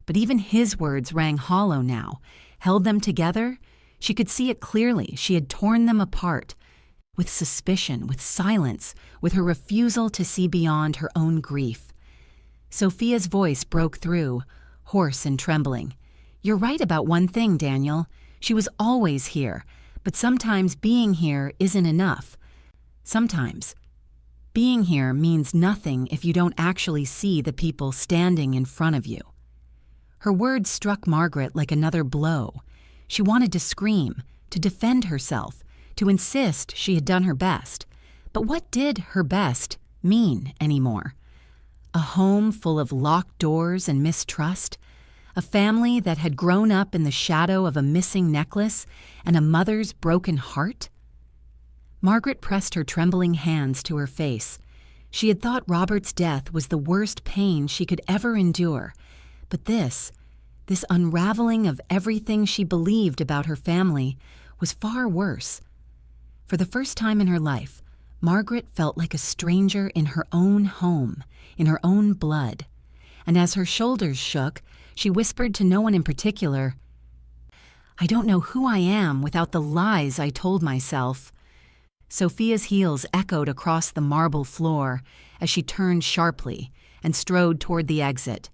But even his words rang hollow now. Held them together? She could see it clearly. She had torn them apart. With suspicion, with silence, with her refusal to see beyond her own grief. Sophia's voice broke through, hoarse and trembling. "You're right about one thing, Daniel. She was always here, but sometimes being here isn't enough. Sometimes being here means nothing if you don't actually see the people standing in front of you." Her words struck Margaret like another blow. She wanted to scream, to defend herself, to insist she had done her best. But what did her best mean anymore? A home full of locked doors and mistrust? A family that had grown up in the shadow of a missing necklace and a mother's broken heart? Margaret pressed her trembling hands to her face. She had thought Robert's death was the worst pain she could ever endure. But this unraveling of everything she believed about her family, was far worse. For the first time in her life, Margaret felt like a stranger in her own home, in her own blood. And as her shoulders shook, she whispered to no one in particular, "I don't know who I am without the lies I told myself." Sophia's heels echoed across the marble floor as she turned sharply and strode toward the exit.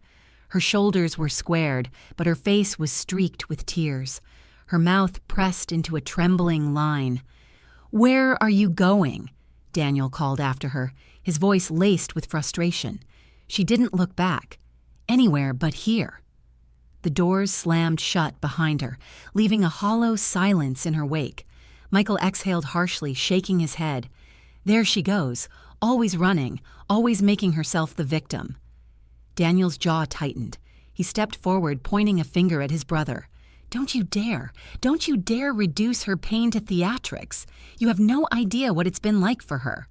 Her shoulders were squared, but her face was streaked with tears. Her mouth pressed into a trembling line. "Where are you going?" Daniel called after her, his voice laced with frustration. She didn't look back. Anywhere but here. The doors slammed shut behind her, leaving a hollow silence in her wake. Michael exhaled harshly, shaking his head. There she goes, always running, always making herself the victim. Daniel's jaw tightened. He stepped forward, pointing a finger at his brother. Don't you dare reduce her pain to theatrics. You have no idea what it's been like for her."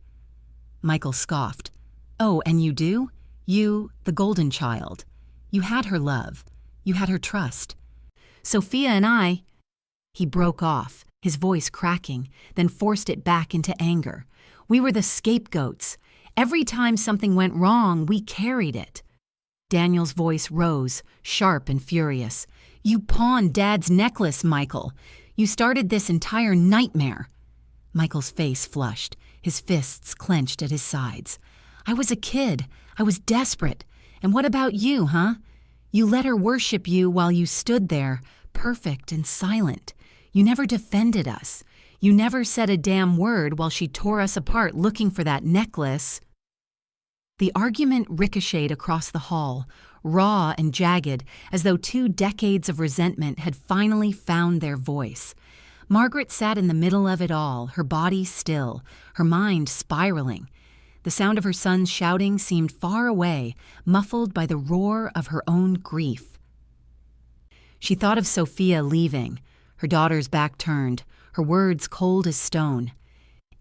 Michael scoffed. "Oh, and you do? You, the golden child. You had her love. You had her trust. Sophia and I—" He broke off, his voice cracking, then forced it back into anger. "We were the scapegoats. Every time something went wrong, we carried it." Daniel's voice rose, sharp and furious. "You pawned Dad's necklace, Michael. You started this entire nightmare." Michael's face flushed, his fists clenched at his sides. "I was a kid. I was desperate. And what about you, huh? You let her worship you while you stood there, perfect and silent. You never defended us. You never said a damn word while she tore us apart looking for that necklace." The argument ricocheted across the hall, raw and jagged, as though 2 decades of resentment had finally found their voice. Margaret sat in the middle of it all, her body still, her mind spiraling. The sound of her son's shouting seemed far away, muffled by the roar of her own grief. She thought of Sophia leaving, her daughter's back turned, her words cold as stone.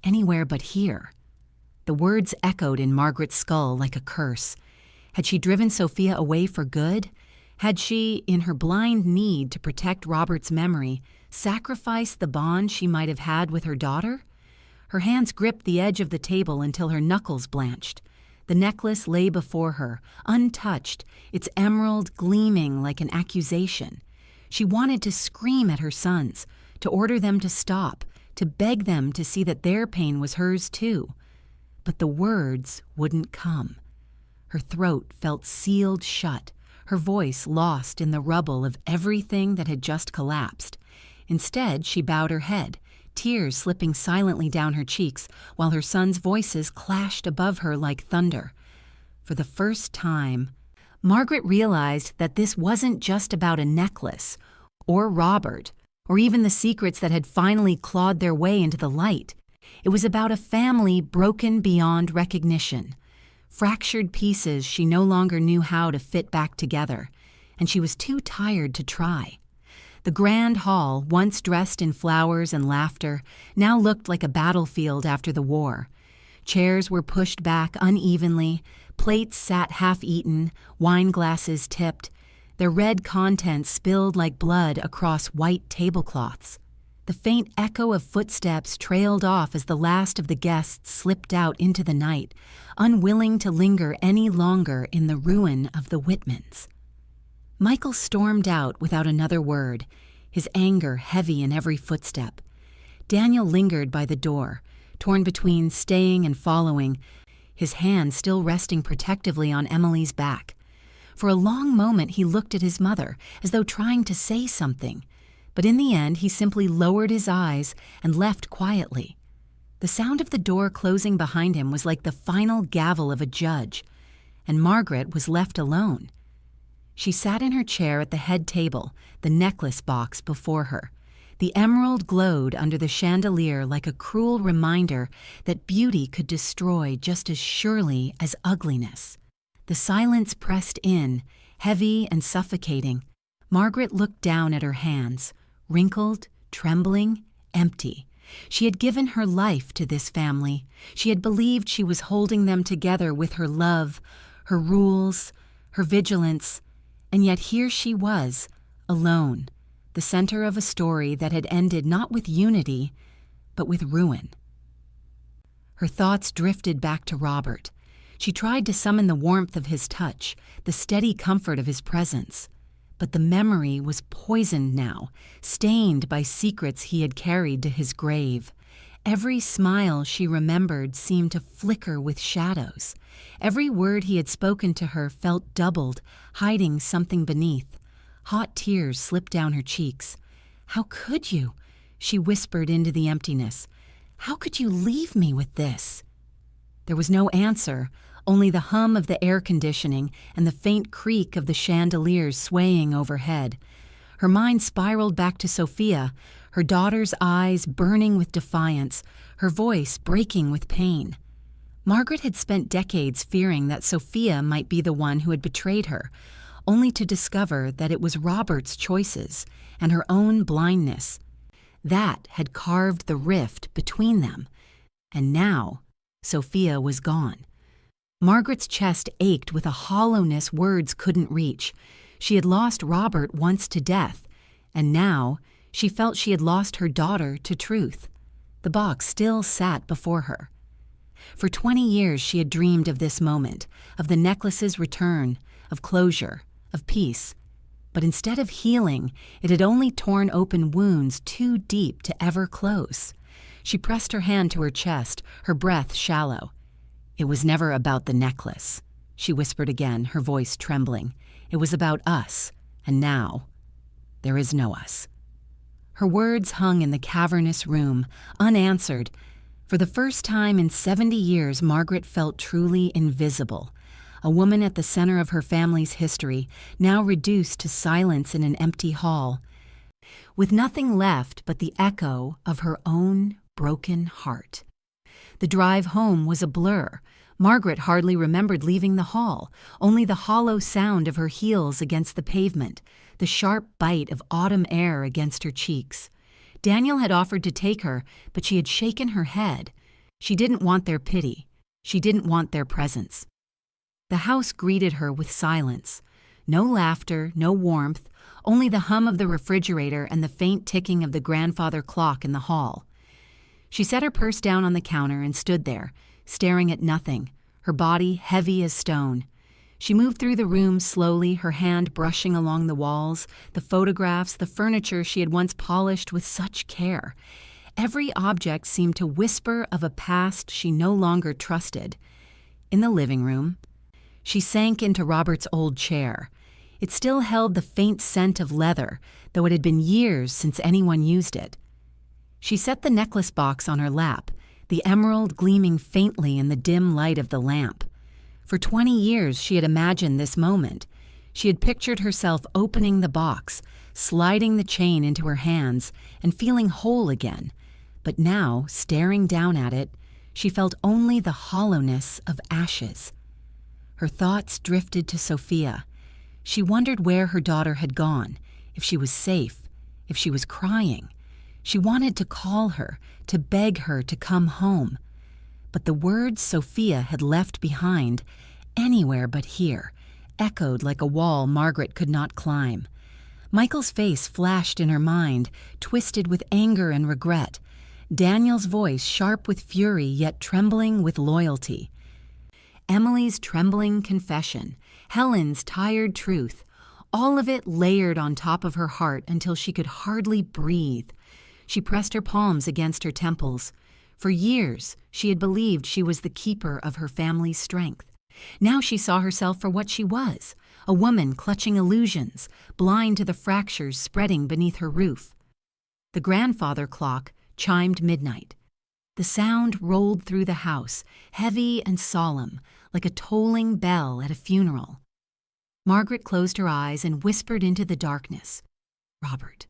Anywhere but here. The words echoed in Margaret's skull like a curse. Had she driven Sophia away for good? Had she, in her blind need to protect Robert's memory, sacrificed the bond she might have had with her daughter? Her hands gripped the edge of the table until her knuckles blanched. The necklace lay before her, untouched, its emerald gleaming like an accusation. She wanted to scream at her sons, to order them to stop, to beg them to see that their pain was hers too. But the words wouldn't come. Her throat felt sealed shut, her voice lost in the rubble of everything that had just collapsed. Instead, she bowed her head, tears slipping silently down her cheeks while her sons' voices clashed above her like thunder. For the first time, Margaret realized that this wasn't just about a necklace, or Robert, or even the secrets that had finally clawed their way into the light. It was about a family broken beyond recognition, fractured pieces she no longer knew how to fit back together, and she was too tired to try. The grand hall, once dressed in flowers and laughter, now looked like a battlefield after the war. Chairs were pushed back unevenly, plates sat half-eaten, wine glasses tipped, their red contents spilled like blood across white tablecloths. The faint echo of footsteps trailed off as the last of the guests slipped out into the night, unwilling to linger any longer in the ruin of the Whitmans. Michael stormed out without another word, his anger heavy in every footstep. Daniel lingered by the door, torn between staying and following, his hand still resting protectively on Emily's back. For a long moment he looked at his mother, as though trying to say something, but in the end he simply lowered his eyes and left quietly. The sound of the door closing behind him was like the final gavel of a judge, and Margaret was left alone. She sat in her chair at the head table, the necklace box before her. The emerald glowed under the chandelier like a cruel reminder that beauty could destroy just as surely as ugliness. The silence pressed in, heavy and suffocating. Margaret looked down at her hands, wrinkled, trembling, empty. She had given her life to this family. She had believed she was holding them together with her love, her rules, her vigilance, and yet here she was, alone, the center of a story that had ended not with unity, but with ruin. Her thoughts drifted back to Robert. She tried to summon the warmth of his touch, the steady comfort of his presence. But the memory was poisoned now, stained by secrets he had carried to his grave. Every smile she remembered seemed to flicker with shadows. Every word he had spoken to her felt doubled, hiding something beneath. Hot tears slipped down her cheeks. "How could you?" she whispered into the emptiness. "How could you leave me with this?" There was no answer, only the hum of the air conditioning and the faint creak of the chandeliers swaying overhead. Her mind spiraled back to Sophia, her daughter's eyes burning with defiance, her voice breaking with pain. Margaret had spent decades fearing that Sophia might be the one who had betrayed her, only to discover that it was Robert's choices and her own blindness. That had carved the rift between them. And now, Sophia was gone. Margaret's chest ached with a hollowness words couldn't reach. She had lost Robert once to death, and now she felt she had lost her daughter to truth. The box still sat before her. For 20 years she had dreamed of this moment, of the necklace's return, of closure, of peace. But instead of healing, it had only torn open wounds too deep to ever close. She pressed her hand to her chest, her breath shallow. "It was never about the necklace," she whispered again, her voice trembling. "It was about us, and now there is no us." Her words hung in the cavernous room, unanswered. For the first time in 70 years, Margaret felt truly invisible. A woman at the center of her family's history, now reduced to silence in an empty hall, with nothing left but the echo of her own broken heart. The drive home was a blur. Margaret hardly remembered leaving the hall, only the hollow sound of her heels against the pavement, the sharp bite of autumn air against her cheeks. Daniel had offered to take her, but she had shaken her head. She didn't want their pity. She didn't want their presence. The house greeted her with silence. No laughter, no warmth, only the hum of the refrigerator and the faint ticking of the grandfather clock in the hall. She set her purse down on the counter and stood there, staring at nothing, her body heavy as stone. She moved through the room slowly, her hand brushing along the walls, the photographs, the furniture she had once polished with such care. Every object seemed to whisper of a past she no longer trusted. In the living room, she sank into Robert's old chair. It still held the faint scent of leather, though it had been years since anyone used it. She set the necklace box on her lap, the emerald gleaming faintly in the dim light of the lamp. For 20 years she had imagined this moment. She had pictured herself opening the box, sliding the chain into her hands, and feeling whole again. But now, staring down at it, she felt only the hollowness of ashes. Her thoughts drifted to Sophia. She wondered where her daughter had gone, if she was safe, if she was crying. She wanted to call her, to beg her to come home. But the words Sophia had left behind, anywhere but here, echoed like a wall Margaret could not climb. Michael's face flashed in her mind, twisted with anger and regret. Daniel's voice sharp with fury yet trembling with loyalty. Emily's trembling confession, Helen's tired truth, all of it layered on top of her heart until she could hardly breathe. She pressed her palms against her temples. For years, she had believed she was the keeper of her family's strength. Now she saw herself for what she was, a woman clutching illusions, blind to the fractures spreading beneath her roof. The grandfather clock chimed midnight. The sound rolled through the house, heavy and solemn, like a tolling bell at a funeral. Margaret closed her eyes and whispered into the darkness, "Robert,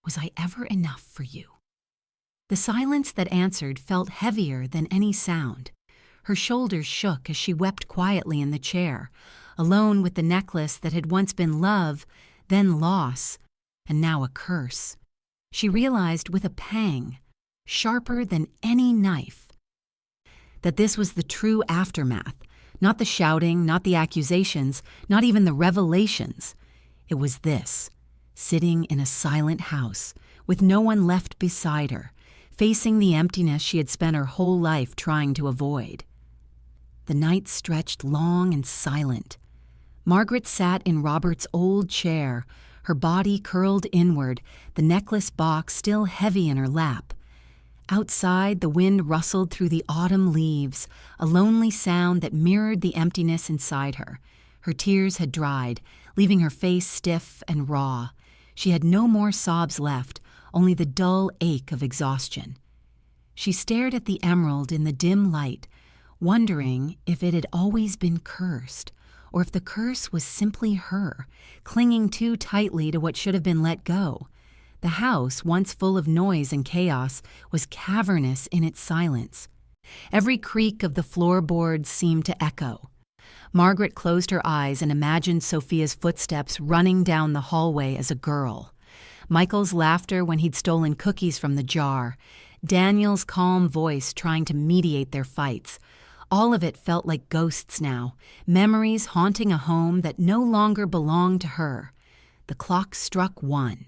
was I ever enough for you?" The silence that answered felt heavier than any sound. Her shoulders shook as she wept quietly in the chair, alone with the necklace that had once been love, then loss, and now a curse. She realized with a pang, sharper than any knife, that this was the true aftermath, not the shouting, not the accusations, not even the revelations. It was this, sitting in a silent house, with no one left beside her, facing the emptiness she had spent her whole life trying to avoid. The night stretched long and silent. Margaret sat in Robert's old chair, her body curled inward, the necklace box still heavy in her lap. Outside, the wind rustled through the autumn leaves, a lonely sound that mirrored the emptiness inside her. Her tears had dried, leaving her face stiff and raw. She had no more sobs left, only the dull ache of exhaustion. She stared at the emerald in the dim light, wondering if it had always been cursed, or if the curse was simply her, clinging too tightly to what should have been let go. The house, once full of noise and chaos, was cavernous in its silence. Every creak of the floorboards seemed to echo. Margaret closed her eyes and imagined Sophia's footsteps running down the hallway as a girl. Michael's laughter when he'd stolen cookies from the jar. Daniel's calm voice trying to mediate their fights. All of it felt like ghosts now, memories haunting a home that no longer belonged to her. The clock struck 1.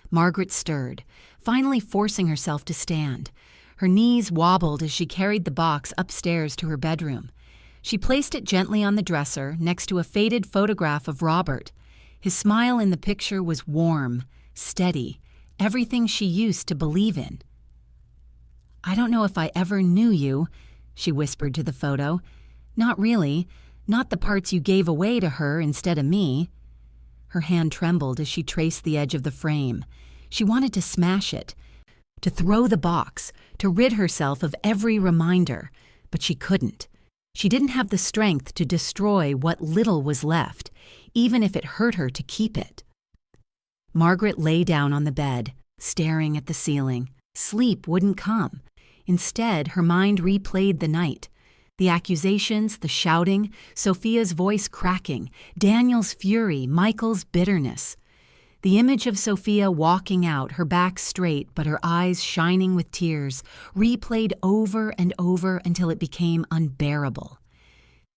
Margaret stirred, finally forcing herself to stand. Her knees wobbled as she carried the box upstairs to her bedroom. She placed it gently on the dresser next to a faded photograph of Robert. His smile in the picture was warm, steady, everything she used to believe in. "I don't know if I ever knew you," she whispered to the photo. "Not really, not the parts you gave away to her instead of me." Her hand trembled as she traced the edge of the frame. She wanted to smash it, to throw the box, to rid herself of every reminder, but she couldn't. She didn't have the strength to destroy what little was left, even if it hurt her to keep it. Margaret lay down on the bed, staring at the ceiling. Sleep wouldn't come. Instead, her mind replayed the night. The accusations, the shouting, Sophia's voice cracking, Daniel's fury, Michael's bitterness. The image of Sophia walking out, her back straight but her eyes shining with tears, replayed over and over until it became unbearable.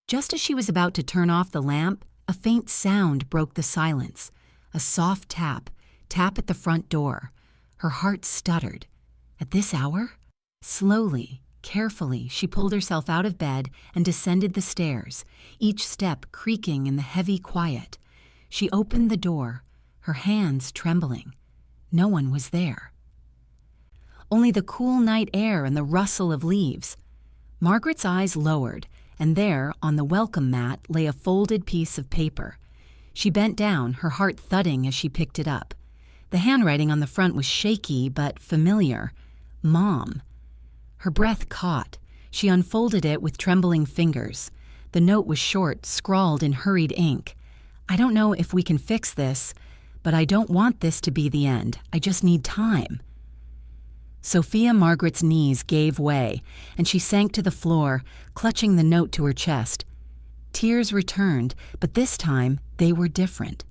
Just as she was about to turn off the lamp, a faint sound broke the silence. A soft tap at the front door. Her heart stuttered. At this hour? Slowly, carefully, she pulled herself out of bed and descended the stairs, each step creaking in the heavy quiet. She opened the door, her hands trembling. No one was there. Only the cool night air and the rustle of leaves. Margaret's eyes lowered, and there, on the welcome mat, lay a folded piece of paper. She bent down, her heart thudding as she picked it up. The handwriting on the front was shaky but familiar. Mom. Her breath caught. She unfolded it with trembling fingers. The note was short, scrawled in hurried ink. "I don't know if we can fix this, but I don't want this to be the end. I just need time." Sophia Margaret's knees gave way, and she sank to the floor, clutching the note to her chest. Tears returned, but this time they were different.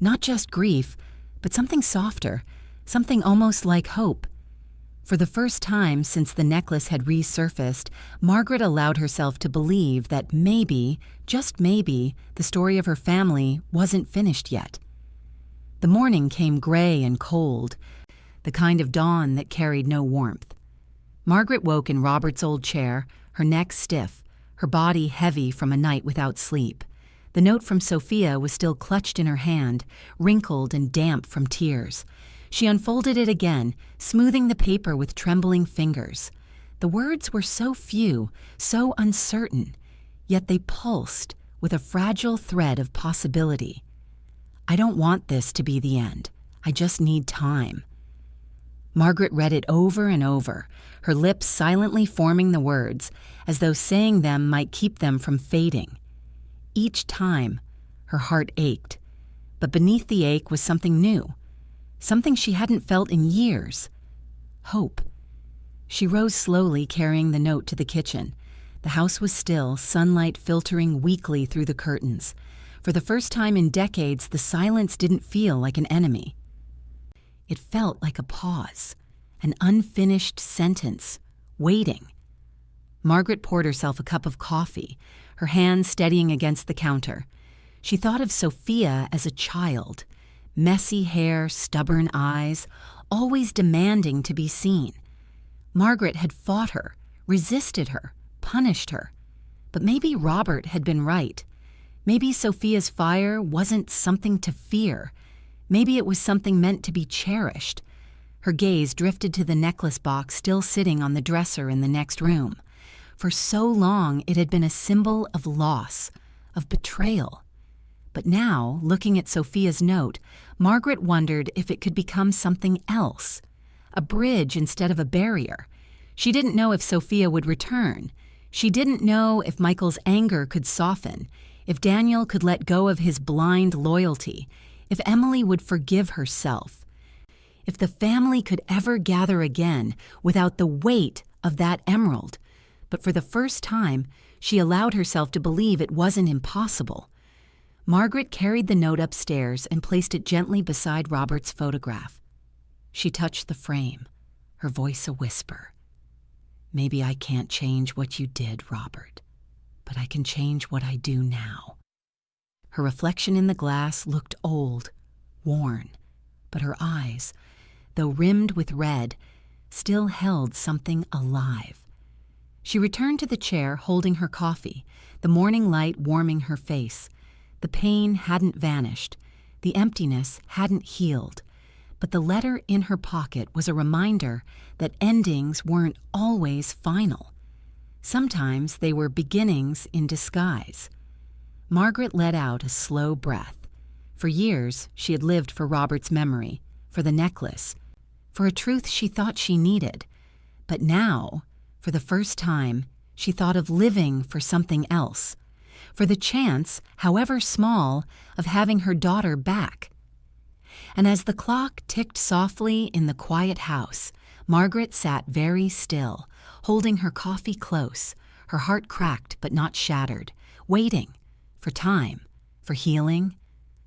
Not just grief, but something softer, something almost like hope. For the first time since the necklace had resurfaced, Margaret allowed herself to believe that maybe, just maybe, the story of her family wasn't finished yet. The morning came gray and cold, the kind of dawn that carried no warmth. Margaret woke in Robert's old chair, her neck stiff, her body heavy from a night without sleep. The note from Sophia was still clutched in her hand, wrinkled and damp from tears. She unfolded it again, smoothing the paper with trembling fingers. The words were so few, so uncertain, yet they pulsed with a fragile thread of possibility. I don't want this to be the end. I just need time. Margaret read it over and over, her lips silently forming the words, as though saying them might keep them from fading. Each time, her heart ached, but beneath the ache was something new, something she hadn't felt in years. Hope. She rose slowly, carrying the note to the kitchen. The house was still, sunlight filtering weakly through the curtains. For the first time in decades, the silence didn't feel like an enemy. It felt like a pause, an unfinished sentence, waiting. Margaret poured herself a cup of coffee, her hand steadying against the counter. She thought of Sophia as a child, messy hair, stubborn eyes, always demanding to be seen. Margaret had fought her, resisted her, punished her. But maybe Robert had been right. Maybe Sophia's fire wasn't something to fear. Maybe it was something meant to be cherished. Her gaze drifted to the necklace box still sitting on the dresser in the next room. For so long, it had been a symbol of loss, of betrayal. But now, looking at Sophia's note, Margaret wondered if it could become something else. A bridge instead of a barrier. She didn't know if Sophia would return. She didn't know if Michael's anger could soften, if Daniel could let go of his blind loyalty, if Emily would forgive herself, if the family could ever gather again without the weight of that emerald. But for the first time, she allowed herself to believe it wasn't impossible. Margaret carried the note upstairs and placed it gently beside Robert's photograph. She touched the frame, her voice a whisper. Maybe I can't change what you did, Robert, but I can change what I do now. Her reflection in the glass looked old, worn, but her eyes, though rimmed with red, still held something alive. She returned to the chair, holding her coffee, the morning light warming her face. The pain hadn't vanished, the emptiness hadn't healed, but the letter in her pocket was a reminder that endings weren't always final. Sometimes they were beginnings in disguise. Margaret let out a slow breath. For years, she had lived for Robert's memory, for the necklace, for a truth she thought she needed. But now, for the first time, she thought of living for something else, for the chance, however small, of having her daughter back. And as the clock ticked softly in the quiet house, Margaret sat very still, holding her coffee close, her heart cracked but not shattered, waiting for time, for healing,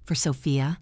for Sophia.